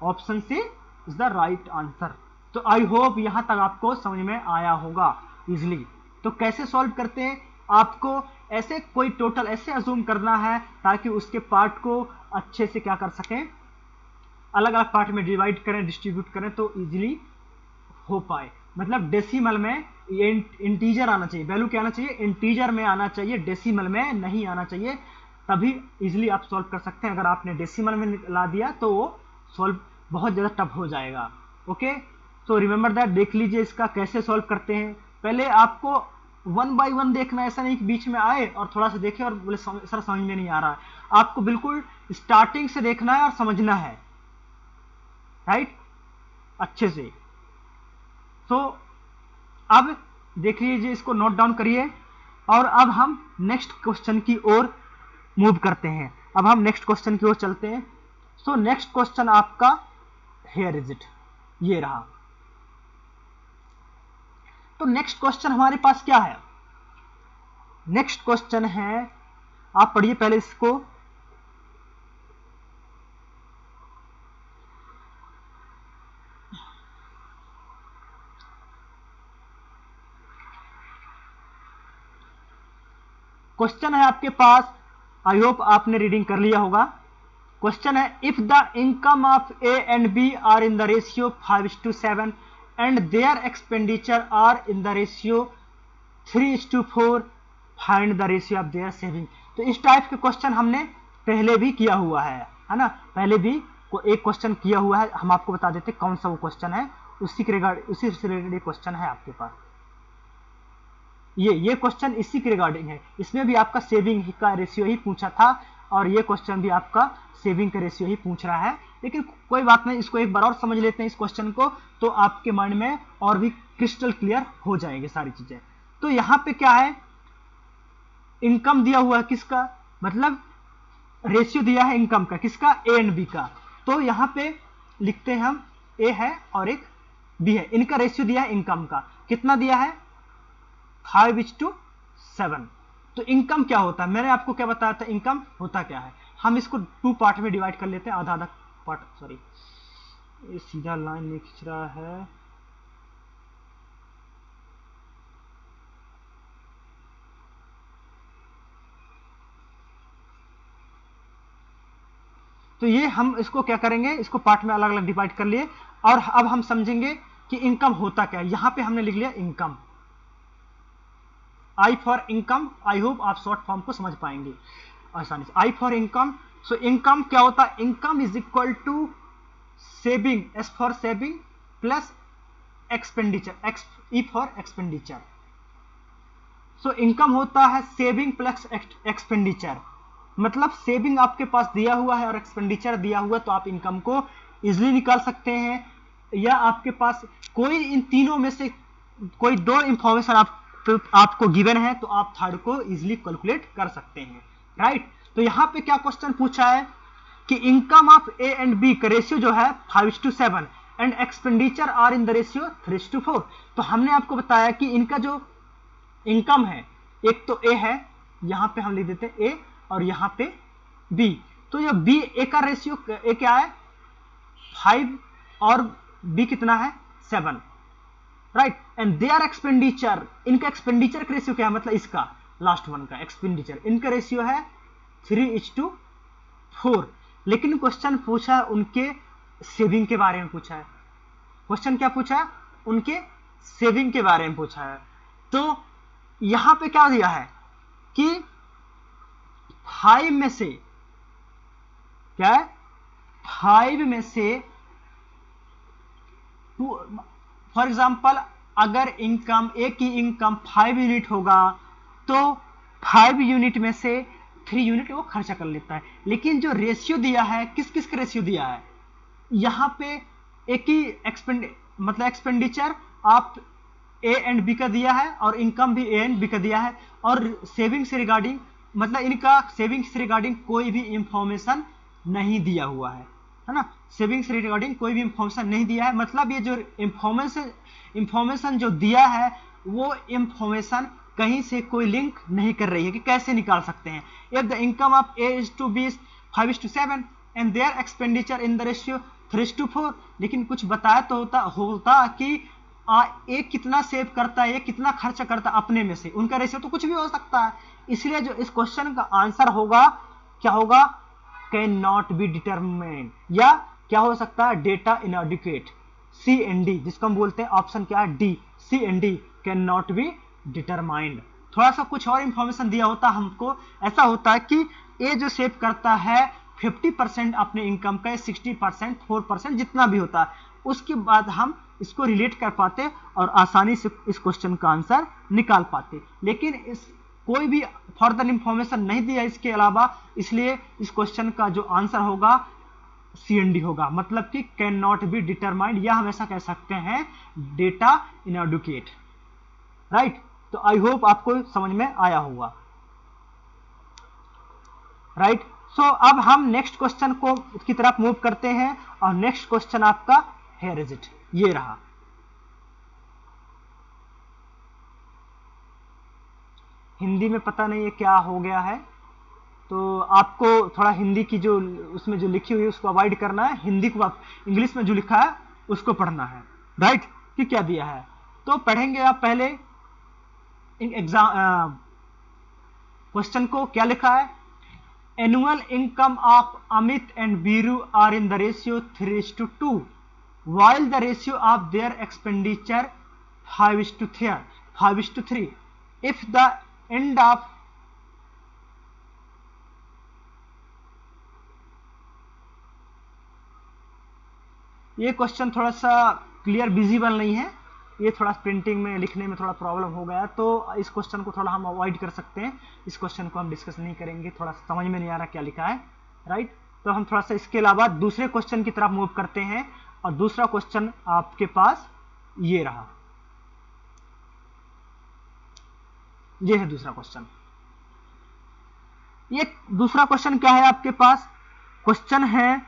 option C is the right answer. तो आई होप यहां तक आपको समझ में आया होगा इजिली। तो कैसे सॉल्व करते हैं, आपको ऐसे कोई टोटल ऐसे अज्यूम करना है ताकि उसके पार्ट को अच्छे से क्या कर सकें, अलग अलग पार्ट में डिवाइड करें, डिस्ट्रीब्यूट करें, तो इजीली हो पाए। मतलब डेसिमल में ये इंटीजर आना चाहिए, वैल्यू क्या आना चाहिए, इंटीजर में आना चाहिए, डेसिमल में नहीं आना चाहिए, तभी इजीली आप सॉल्व कर सकते हैं। अगर आपने डेसिमल में ला दिया तो वो सॉल्व बहुत ज़्यादा टफ हो जाएगा। Okay, so remember that. देख लीजिए इसका कैसे सॉल्व करते हैं। पहले आपको 1 बाई 1 देखना, ऐसा नहीं कि बीच में आए और थोड़ा सा देखे और बोले सर समझ में नहीं आ रहा है। आपको बिल्कुल स्टार्टिंग से देखना है और समझना है, राइट, अच्छे से। तो अब देख लीजिए, इसको नोट डाउन करिए और अब हम नेक्स्ट क्वेश्चन की ओर मूव करते हैं। अब हम नेक्स्ट क्वेश्चन की ओर चलते हैं। सो नेक्स्ट क्वेश्चन आपका हेयर इज इट, ये रहा। तो नेक्स्ट क्वेश्चन हमारे पास क्या है, नेक्स्ट क्वेश्चन है, आप पढ़िए पहले इसको। क्वेश्चन है आपके पास, आई होप आपने रीडिंग कर लिया होगा। क्वेश्चन है, if the income of A and B are in the ratio 5:7 and their expenditure are in the ratio 3:4, find the ratio of their saving. तो इस टाइप के क्वेश्चन हमने पहले भी किया हुआ है ना, पहले भी एक क्वेश्चन किया हुआ है। हम आपको बता देते कौन सा वो क्वेश्चन है, उसी से रिलेटेड क्वेश्चन है आपके पास। ये क्वेश्चन इसी के रिगार्डिंग है। इसमें भी आपका सेविंग का रेशियो ही पूछा था और ये क्वेश्चन भी आपका सेविंग का रेशियो ही पूछ रहा है। लेकिन कोई बात नहीं, इसको एक बार और समझ लेते हैं इस क्वेश्चन को, तो आपके माइंड में और भी क्रिस्टल क्लियर हो जाएंगे सारी चीजें। तो यहां पे क्या है, इनकम दिया हुआ है किसका, मतलब रेशियो दिया है इनकम का, किसका, ए एंड बी का। तो यहां पे लिखते हैं हम, ए है और एक बी है, इनका रेशियो दिया है इनकम का, कितना दिया है, 5:7। तो इनकम क्या होता है, मैंने आपको क्या बताया था, इनकम होता क्या है। हम इसको 2 पार्ट में डिवाइड कर लेते हैं, आधा आधा पार्ट, सॉरी ये सीधा लाइन नहीं खींच रहा है। तो ये हम इसको क्या करेंगे, इसको पार्ट में अलग अलग डिवाइड कर लिए और अब हम समझेंगे कि इनकम होता क्या है। यहां पे हमने लिख लिया income, I for income. I hope आप शॉर्ट फॉर्म को समझ पाएंगे। आसानी से। I for income, so income क्या होता है, income is equal to saving, S for saving plus expenditure, E for expenditure. So income होता है सेविंग प्लस एक्सपेंडिचर, मतलब सेविंग आपके पास दिया हुआ है और एक्सपेंडिचर दिया हुआ है, तो आप इनकम को इजिली निकाल सकते हैं। या आपके पास कोई इन तीनों में से कोई दो इंफॉर्मेशन आपको गिवन है, तो आप थर्ड को इजिली कैलकुलेट कर सकते हैं, राइट। तो यहां पे क्या क्वेश्चन पूछा है कि income of A and B का रेशियो जो है 5:7 and expenditure are in the ratio 3:4। तो हमने आपको बताया कि इनका जो इनकम है, एक तो ए है, यहां पे हम लिख देते हैं ए, और यहां पे बी। तो ये बी ए का रेशियो ए क्या है 5 और बी कितना है 7, right. And they are expenditure, इनका एक्सपेंडिचर का रेशियो क्या है, मतलब इसका लास्ट वन का एक्सपेंडिचर, इनका रेशियो है 3:4। लेकिन क्वेश्चन पूछा है उनके सेविंग के बारे में पूछा है, क्वेश्चन क्या पूछा है, उनके सेविंग के बारे में पूछा है। तो यहां पे क्या दिया है कि 5 में से क्या है, 5 में से फॉर एग्जाम्पल अगर इनकम ए की इनकम 5 यूनिट होगा तो 5 यूनिट में से 3 यूनिट वो खर्चा कर लेता है। लेकिन जो रेशियो दिया है, किस किस का रेशियो दिया है, यहां पे एक ही एक्सपेंडिचर आप ए एंड बी का दिया है और इनकम भी ए एंड बी का दिया है, और सेविंग से रिगार्डिंग मतलब इनका सेविंग से रिगार्डिंग कोई भी इंफॉर्मेशन नहीं दिया हुआ है ना, सेविंग से रिगार्डिंग कोई भी इंफॉर्मेशन नहीं दिया है। मतलब ये जो इंफॉर्मेशन जो दिया है वो इंफॉर्मेशन कहीं से कोई लिंक नहीं कर रही है कि कैसे निकाल सकते हैं। If the income of A is to be 5:7 and their expenditure in the ratio 3:4, लेकिन कुछ बताया तो होता कि ए कितना सेव करता है, ये कितना खर्च करता है अपने में से, उनका रेशियो तो कुछ भी हो सकता है। इसलिए जो इस क्वेश्चन का आंसर होगा क्या होगा, कैन नॉट बी डिटरमाइंड, या क्या हो सकता है data inadequate, C and D, जिसको हम बोलते हैं ऑप्शन क्या है D, C and D cannot be determined. थोड़ा सा कुछ और इंफॉर्मेशन दिया होता हमको, ऐसा होता है कि ए जो सेव करता है 50% अपने इनकम का, 60%, 4% जितना भी होता है, उसके बाद हम इसको रिलेट कर पाते और आसानी से इस क्वेश्चन का आंसर निकाल पाते। लेकिन इस कोई भी फर्दर इंफॉर्मेशन नहीं दिया इसके अलावा, इसलिए इस क्वेश्चन का जो आंसर होगा सी एंड डी होगा, मतलब कि कैन नॉट बी डिटरमाइंड, या हम ऐसा कह सकते हैं डेटा इनएडिक्वेट, राइट। तो आई होप आपको समझ में आया होगा, राइट। सो अब हम नेक्स्ट क्वेश्चन को की तरफ मूव करते हैं, और नेक्स्ट क्वेश्चन आपका हेयर इज इट, ये रहा। हिंदी में पता नहीं है क्या हो गया है, तो आपको थोड़ा हिंदी की जो उसमें जो लिखी हुई है उसको अवॉइड करना है, हिंदी को आप इंग्लिश में जो लिखा है उसको पढ़ना है, राइट, कि क्या दिया है। तो पढ़ेंगे आप पहले एग्जाम क्वेश्चन को, क्या लिखा है, annual income of Amit and Biru are in the ratio 3:2 while the ratio of their expenditure 5:3 if the end of ये क्वेश्चन थोड़ा सा क्लियर विजिबल नहीं है, ये थोड़ा प्रिंटिंग में लिखने में थोड़ा प्रॉब्लम हो गया, तो इस क्वेश्चन को थोड़ा हम अवॉइड कर सकते हैं, इस क्वेश्चन को हम डिस्कस नहीं करेंगे, थोड़ा समझ में नहीं आ रहा क्या लिखा है, राइट। तो हम थोड़ा सा इसके अलावा दूसरे क्वेश्चन की तरफ मूव करते हैं, और दूसरा क्वेश्चन आपके पास ये रहा, ये है दूसरा क्वेश्चन। ये दूसरा क्वेश्चन क्या है आपके पास, क्वेश्चन है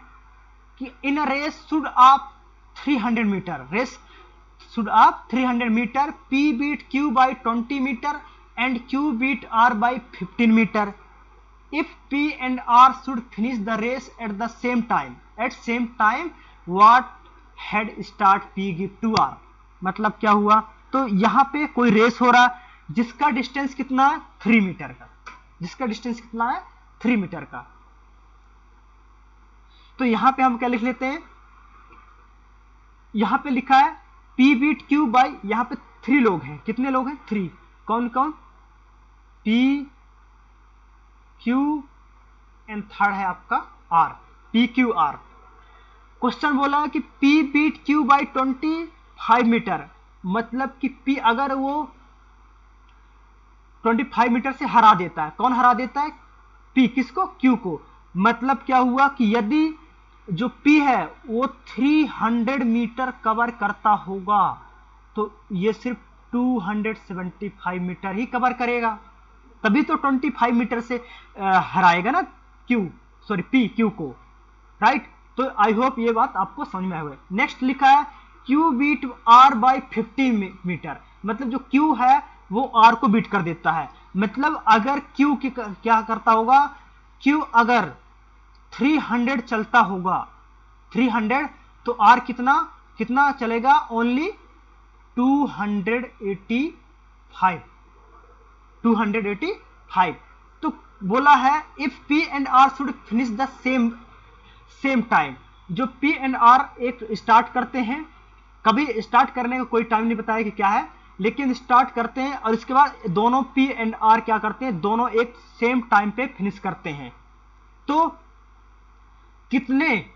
कि in a race should of 300 metre, race should of 300 metre, P beat Q by 20 meter and Q beat R by 15 meter. If P and R should finish the race at the same time, what head start P give to R? मतलब क्या हुआ, तो यहां पे कोई रेस हो रहा जिसका डिस्टेंस कितना है 3 मीटर का, जिसका डिस्टेंस कितना है 3 मीटर का। तो यहां पे हम क्या लिख लेते हैं, यहां पे लिखा है P बीट Q बाई, यहां पे 3 लोग हैं, कितने लोग हैं 3, कौन कौन, P Q एंड थर्ड है आपका R, P Q R. Question बोला है कि P beat Q by 25 metre, मतलब कि पी अगर वो 25 मीटर से हरा देता है, कौन हरा देता है? पी, किसको? क्यू को। मतलब क्या हुआ कि यदि जो पी है वो 300 मीटर कवर करता होगा तो ये सिर्फ 275 मीटर ही कवर करेगा, तभी तो 25 मीटर से हराएगा ना क्यू, सॉरी पी क्यू को, राइट। तो आई होप ये बात आपको समझ में आए। नेक्स्ट लिखा है Q beat R by 50 metre, मतलब जो क्यू है वो आर को बीट कर देता है। मतलब अगर क्यू क्या करता होगा, क्यू अगर 300 चलता होगा, 300, तो आर कितना कितना चलेगा? ओनली 285, 285। तो बोला है if P and R should finish the same time, जो पी एंड आर एक स्टार्ट करते हैं, कभी स्टार्ट करने का कोई टाइम नहीं बताया कि क्या है, लेकिन स्टार्ट करते हैं और इसके बाद दोनों पी एंड आर क्या करते हैं, दोनों एक सेम टाइम पे फिनिश करते हैं, तो कितने,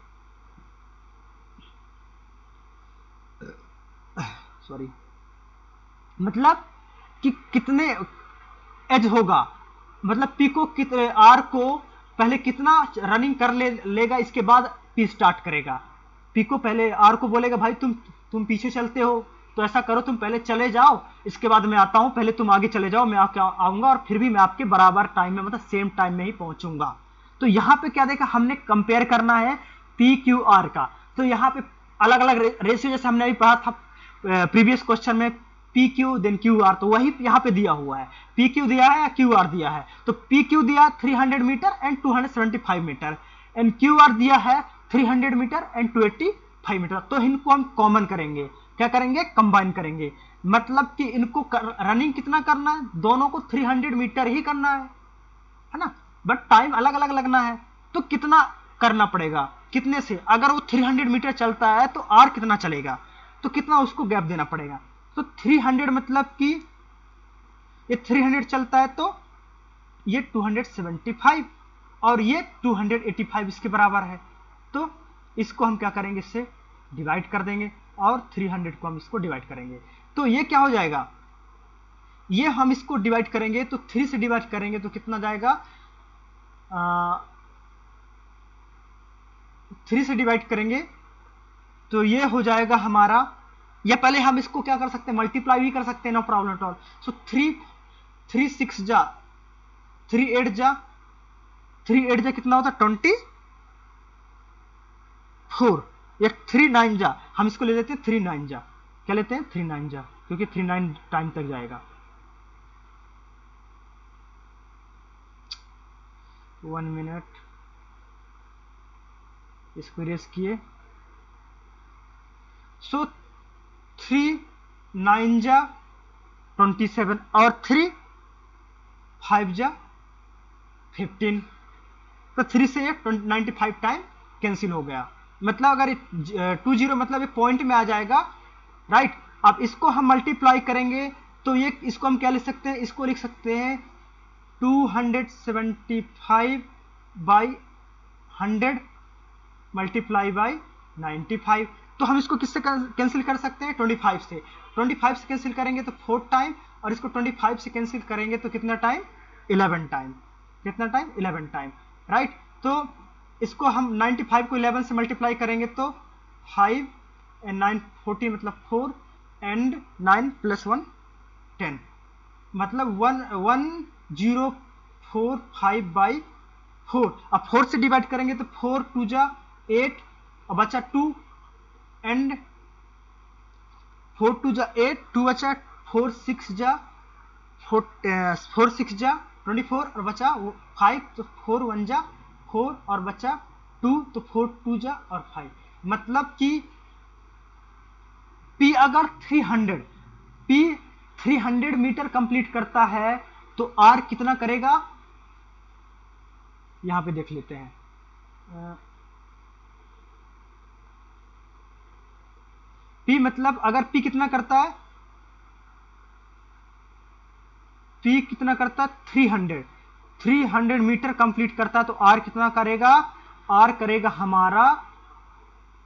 सॉरी, मतलब कि कितने एज होगा, मतलब पी को आर को पहले कितना रनिंग कर लेगा, इसके बाद पी स्टार्ट करेगा। पी को पहले आर को बोलेगा भाई तुम पीछे चलते हो, तो ऐसा करो तुम पहले चले जाओ, इसके बाद मैं आता हूं, पहले तुम आगे चले जाओ, मैं आके आऊंगा और फिर भी मैं आपके बराबर टाइम में, मतलब सेम टाइम में ही पहुंचूंगा। तो यहां पे क्या देखा हमने, कंपेयर करना है पी क्यू आर का। तो यहां पे अलग अलग रेशियो, जैसे हमने अभी पढ़ा था प्रीवियस क्वेश्चन में, P Q then Q R, तो वही यहाँ पे दिया हुआ है, पी क्यू दिया है या क्यू आर दिया है। तो पी क्यू दिया 300 metre and 275 metre, and Q R दिया है 300 मीटर एंड 285 मीटर। तो इनको हम कॉमन करेंगे, क्या करेंगे? कंबाइन करेंगे। मतलब कि इनको रनिंग कितना करना है, दोनों को 300 मीटर ही करना है ना, बट टाइम अलग अलग लगना है। तो कितना करना पड़ेगा, कितने से? अगर वो 300 मीटर चलता है तो आर कितना चलेगा, तो कितना उसको गैप देना पड़ेगा। तो 300 मतलब कि ये 300 चलता है तो ये 275 और ये 285 इसके बराबर है। तो इसको हम क्या करेंगे, इससे डिवाइड कर देंगे और 300 को हम इसको डिवाइड करेंगे। तो ये क्या हो जाएगा, ये हम इसको डिवाइड करेंगे तो 3 से डिवाइड करेंगे तो कितना जाएगा, 3 से डिवाइड करेंगे तो ये हो जाएगा हमारा, या पहले हम इसको क्या कर सकते हैं, मल्टीप्लाई भी कर सकते हैं, नो प्रॉब्लम एट ऑल। सो 3 6 जा 3 8 जा 3 8 जा कितना होता है 24, या 3 9 जा, हम इसको ले लेते हैं 3 9 जा, क्या लेते हैं 3 9 जा, क्योंकि 3 9 टाइम तक जाएगा। 1 मिनट, इसको रेस किए। सो 3 9 जा 27 और 3 5 जा 15, तो 3 से ये 95 टाइम कैंसिल हो गया। मतलब अगर 20 मतलब ये पॉइंट में आ जाएगा, राइट। अब इसको हम मल्टीप्लाई करेंगे तो ये, इसको हम क्या लिख सकते हैं, इसको लिख सकते हैं 275 बाई 100 मल्टीप्लाई बाई 95। तो हम इसको किससे कैंसिल कर सकते हैं, 25 से। 25 से कैंसिल करेंगे तो 4 टाइम, और इसको 25 से कैंसिल करेंगे तो कितना टाइम, 11 टाइम, कितना टाइम, 11 टाइम, राइट। तो इसको हम 95 को 11 से मल्टीप्लाई करेंगे तो 5 एंड 9 40, मतलब 4 एंड 9 प्लस 1 10, मतलब 1045 बाई 4। अब 4 से डिवाइड करेंगे तो 4 2 जा 8 और बचा 2 एंड 4 2 जा 8, 2 बचा 4 6 जा 4 6 जा 24 और बचा 5, तो 4 1 जा 4 और बचा 2, तो 4 2 जा और 5। मतलब कि P अगर 300 मीटर कंप्लीट करता है तो R कितना करेगा, यहां पे देख लेते हैं। P मतलब अगर P कितना करता है, P कितना करता है 300, 300 मीटर कंप्लीट करता है तो आर कितना करेगा, आर करेगा हमारा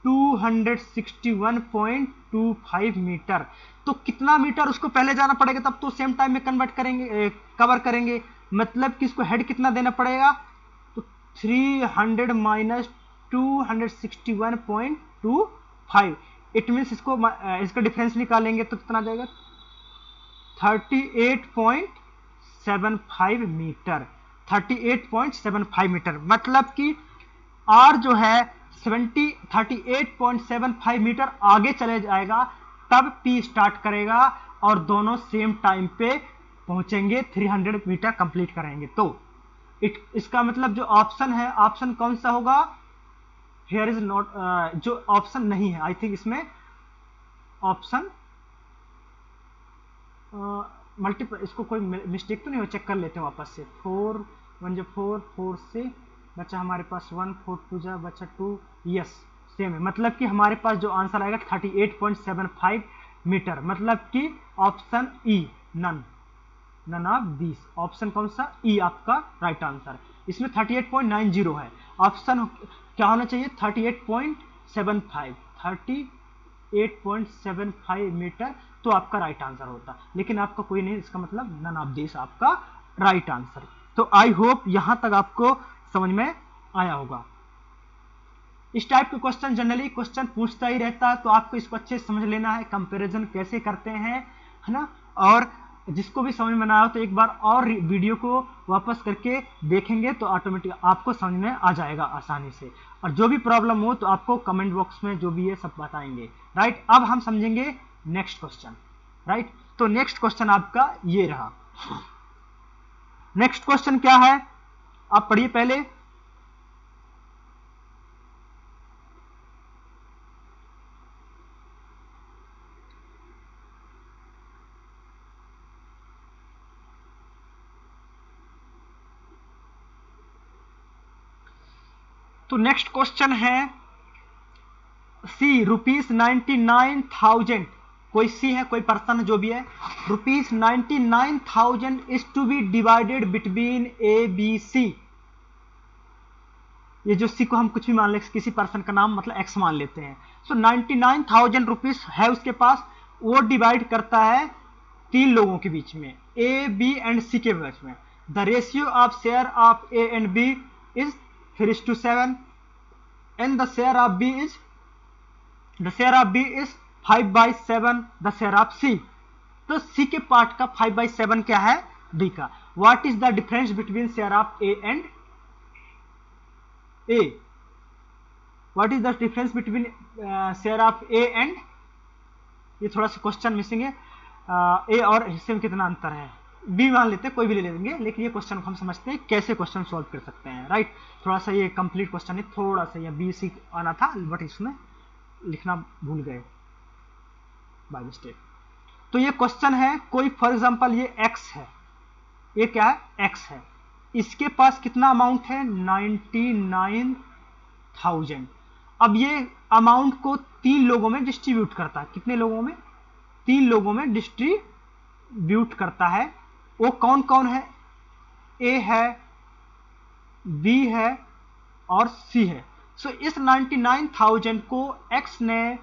261.25 मीटर। तो कितना मीटर उसको पहले जाना पड़ेगा, तब तो सेम टाइम में कन्वर्ट करेंगे, कवर करेंगे। मतलब कि इसको हेड कितना देना पड़ेगा, तो 300 माइनस 261.25, इट मीन्स इसको इसका डिफरेंस निकालेंगे तो कितना आ जाएगा 38.75 मीटर। 38.75 मीटर मतलब कि आर जो है 38.75 मीटर आगे चले जाएगा, तब पी स्टार्ट करेगा और दोनों सेम टाइम पे पहुंचेंगे, 300 मीटर कंप्लीट करेंगे। तो इसका मतलब जो ऑप्शन है, ऑप्शन कौन सा होगा, हियर इज नॉट, जो ऑप्शन नहीं है, आई थिंक इसमें ऑप्शन मल्टीपल, इसको कोई मिस्टेक तो नहीं हो, चेक कर लेते हैं वापस से। 4 1 जो 4 4 से बचा हमारे पास 1, 4 2 जा बचा 2, यस सेम है। मतलब कि हमारे पास जो आंसर आएगा 38.75 मीटर, मतलब कि option E, none of this. Option कौन सा, ई आपका राइट आंसर। इसमें 38.90 है, ऑप्शन क्या होना चाहिए 38.75, 38.75 मीटर तो आपका राइट आंसर होता, लेकिन आपका कोई नहीं, इसका मतलब नन ऑफ दिस आपका राइट आंसर। तो आई होप यहां तक आपको समझ में आया होगा। इस टाइप के क्वेश्चन जनरली क्वेश्चन पूछता ही रहता है, तो आपको इसको अच्छे से समझ लेना है, कंपैरिजन कैसे करते हैं, है ना। और जिसको भी समझ में ना आया तो एक बार और वीडियो को वापस करके देखेंगे तो ऑटोमेटिक आपको समझ में आ जाएगा आसानी से। और जो भी प्रॉब्लम हो तो आपको कमेंट बॉक्स में जो भी है सब बताएंगे, राइट। अब हम समझेंगे नेक्स्ट क्वेश्चन, राइट। तो नेक्स्ट क्वेश्चन आपका ये रहा। नेक्स्ट क्वेश्चन क्या है, आप पढ़िए पहले। तो नेक्स्ट क्वेश्चन है सी, ₹99,000, कोई सी है, कोई पर्सन जो भी है, ₹99,000 is to be divided between A B C. ये जो सी को हम कुछ भी मान ले, किसी पर्सन का नाम मतलब एक्स मान लेते हैं। सो 99,000 रुपीज है उसके पास, वो डिवाइड करता है 3 लोगों के बीच में, ए बी एंड सी के बीच में। The ratio of share of A and B is 3:7 and the share of B is 5/7 the share of C. तो सी के पार्ट का 5/7 क्या है, बी का। What is the difference between share of A and A, what is the difference between share of A and, ये थोड़ा सा क्वेश्चन मिसिंग है, ए और हिस्से में कितना अंतर है, बी मान लेते हैं, कोई भी ले लेंगे, लेकिन ये क्वेश्चन को हम समझते हैं कैसे क्वेश्चन सॉल्व कर सकते हैं, राइट। थोड़ा सा ये कंप्लीट क्वेश्चन है, थोड़ा सा ये बी सी आना था बट इसमें लिखना भूल गए बाय मिस्टेक। तो ये क्वेश्चन है, कोई फॉर एग्जांपल ये एक्स है, ये क्या है, एक्स है, इसके पास कितना अमाउंट है 99,000। अब ये अमाउंट को 3 लोगों में डिस्ट्रीब्यूट करता है, कितने लोगों में, 3 लोगों में डिस्ट्रीब्यूट करता है। वो कौन कौन है, ए है, बी है और सी है। सो इस 99,000 को एक्स ने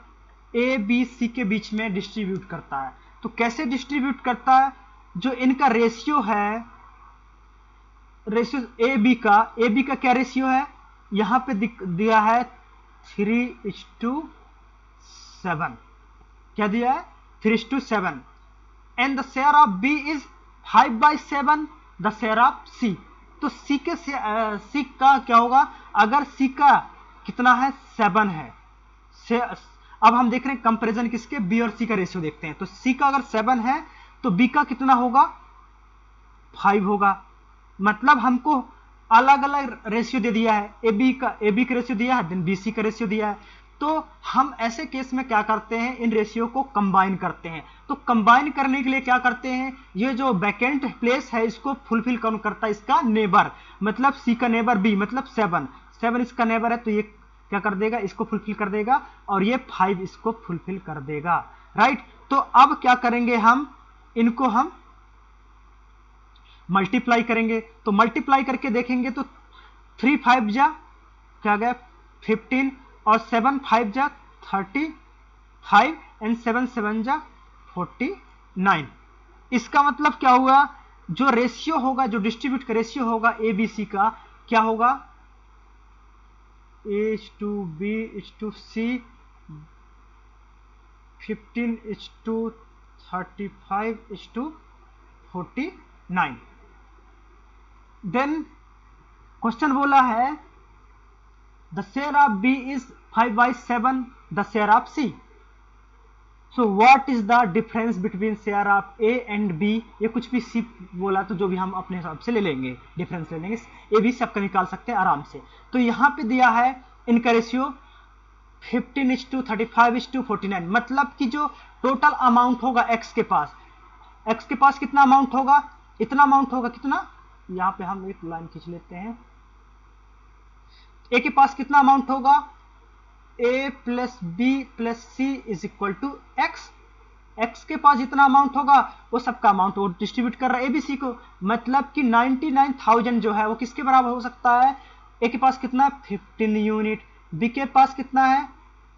ए बी सी के बीच में डिस्ट्रीब्यूट करता है। तो कैसे डिस्ट्रीब्यूट करता है, जो इनका रेशियो है, रेशियो ए बी का क्या रेशियो है, यहां पे दिया है 3:7, क्या दिया है 3:7 and the share of B is 5/7 the share of C. तो सी का क्या होगा, अगर सी का कितना है 7 है, अब हम देख रहे हैं कंपैरिजन किसके, बी और सी का रेशियो देखते हैं। तो सी का अगर 7 है तो बी का कितना होगा 5 होगा। मतलब हमको अलग अलग रेशियो दे दिया है, ए बी का रेशियो दिया है, देन बी सी का रेशियो दिया है। तो हम ऐसे केस में क्या करते हैं, इन रेशियो को कंबाइन करते हैं। तो कंबाइन करने के लिए क्या करते हैं, ये जो वैकेंट प्लेस है इसको फुलफिल कौन करता है, इसका नेबर, मतलब सी का नेबर बी, मतलब 7 इसका नेबर है, तो ये क्या कर देगा, इसको फुलफिल कर देगा, और ये 5 इसको फुलफिल कर देगा, राइट। तो अब क्या करेंगे हम, इनको हम मल्टीप्लाई करेंगे, तो मल्टीप्लाई करके देखेंगे तो 3 5 जा क्या गया 15 और 7 5 जा 35 एंड 7 7 जा 49। इसका मतलब क्या हुआ, जो रेशियो होगा, जो डिस्ट्रीब्यूट का रेशियो होगा ए बी सी का, क्या होगा A:B:C 15:35:49। देन क्वेश्चन बोला है the share of B is 5/7 the share of C, so what is the difference between share of A and B. ये कुछ भी सी बोला तो जो भी हम अपने हिसाब से ले लेंगे, डिफरेंस ले लेंगे, ए बी सबका निकाल सकते हैं आराम से। तो यहां पे दिया है इनका रेशियो 15:35:49, मतलब कि जो टोटल अमाउंट होगा एक्स के पास कितना अमाउंट होगा, इतना अमाउंट होगा, कितना, यहां पे हम एक लाइन खींच लेते हैं, ए के पास कितना अमाउंट होगा, A plus B plus C is equal to X. X के पास जितना अमाउंट होगा वो सबका अमाउंट वो डिस्ट्रीब्यूट कर रहा है एबीसी को, मतलब कि 99,000 जो है वो किसके बराबर हो सकता है, ए के पास कितना 15 यूनिट, बी के पास कितना है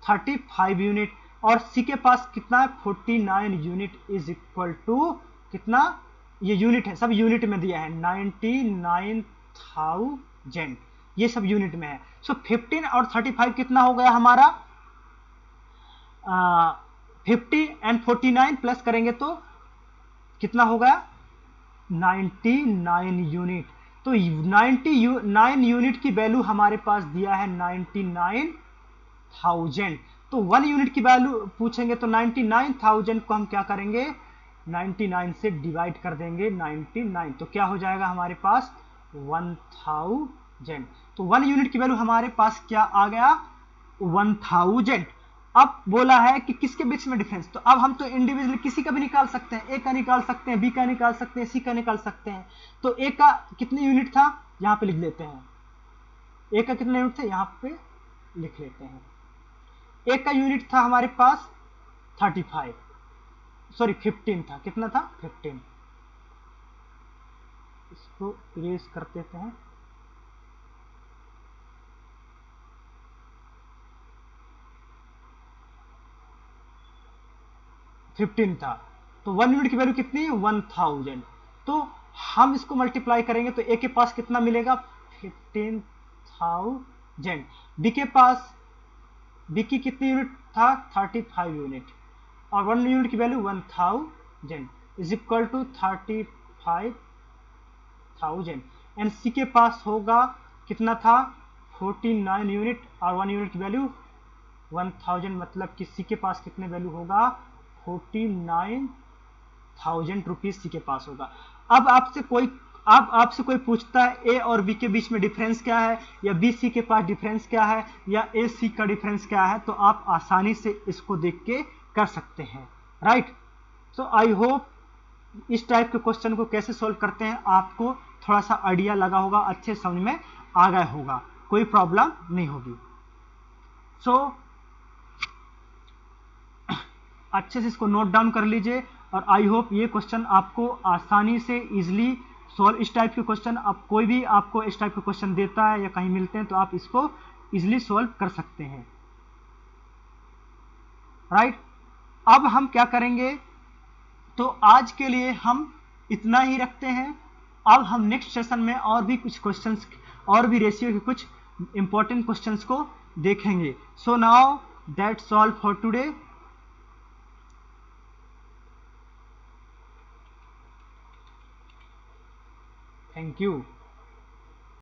35 यूनिट और सी के पास कितना है 49 यूनिट इज इक्वल टू कितना, ये यूनिट है, सब यूनिट में दिया है 99,000, ये सब यूनिट में है। सो 15 और 35 कितना हो गया हमारा 50 एंड 49 प्लस करेंगे तो कितना होगा 99 यूनिट। तो 99 यूनिट की वैल्यू हमारे पास दिया है 99,000। तो 1 यूनिट की वैल्यू पूछेंगे तो 99,000 को हम क्या करेंगे 99 से डिवाइड कर देंगे 99, तो क्या हो जाएगा हमारे पास 1000। तो 1 यूनिट की वैल्यू हमारे पास क्या आ गया 1000। अब बोला है कि किसके बीच में डिफरेंस, तो अब हम तो इंडिविजुअली किसी का भी निकाल सकते हैं, ए का निकाल सकते हैं, बी का निकाल सकते हैं, सी का निकाल सकते हैं। तो ए का कितने यूनिट था यहां पे लिख लेते हैं, ए का कितने यूनिट थे यहां पे लिख लेते हैं। ए का यूनिट था हमारे पास 35, सॉरी 15 था, कितना था 15, इसको इरेज कर देते हैं। था, तो 1 यूनिट की वैल्यू कितनी 1000। तो हम इसको मल्टीप्लाई करेंगे तो ए के पास कितना मिलेगा 15,000, बी के पास, बी की कितनी यूनिट था 35 यूनिट और 1 यूनिट की value 1000 is equal to 35,000 and C के पास होगा कितना था 49 यूनिट और 1 यूनिट की वैल्यू 1000, मतलब कि सी के पास कितने वैल्यू होगा 49,000 रुपीज सी के पास होगा। अब आपसे कोई पूछता है ए और बी के बीच में डिफरेंस क्या है, या बी सी के पास डिफरेंस क्या है, या ए सी का डिफरेंस क्या है, तो आप आसानी से इसको देख के कर सकते हैं, राइट। सो आई होप इस टाइप के क्वेश्चन को कैसे सॉल्व करते हैं आपको थोड़ा सा आइडिया लगा होगा, अच्छे समझ में आ गया होगा, कोई प्रॉब्लम नहीं होगी। सो अच्छे से इसको नोट डाउन कर लीजिए और आई होप ये क्वेश्चन आपको आसानी से इजीली सॉल्व, इस टाइप के क्वेश्चन आप कोई भी आपको इस टाइप के क्वेश्चन देता है या कहीं मिलते हैं तो आप इसको इजीली सॉल्व कर सकते हैं, राइट। अब हम क्या करेंगे, तो आज के लिए हम इतना ही रखते हैं। अब हम नेक्स्ट सेशन में और भी कुछ क्वेश्चंस और भी रेशियो के कुछ इंपॉर्टेंट क्वेश्चंस को देखेंगे। So now that's all for today. Thank you.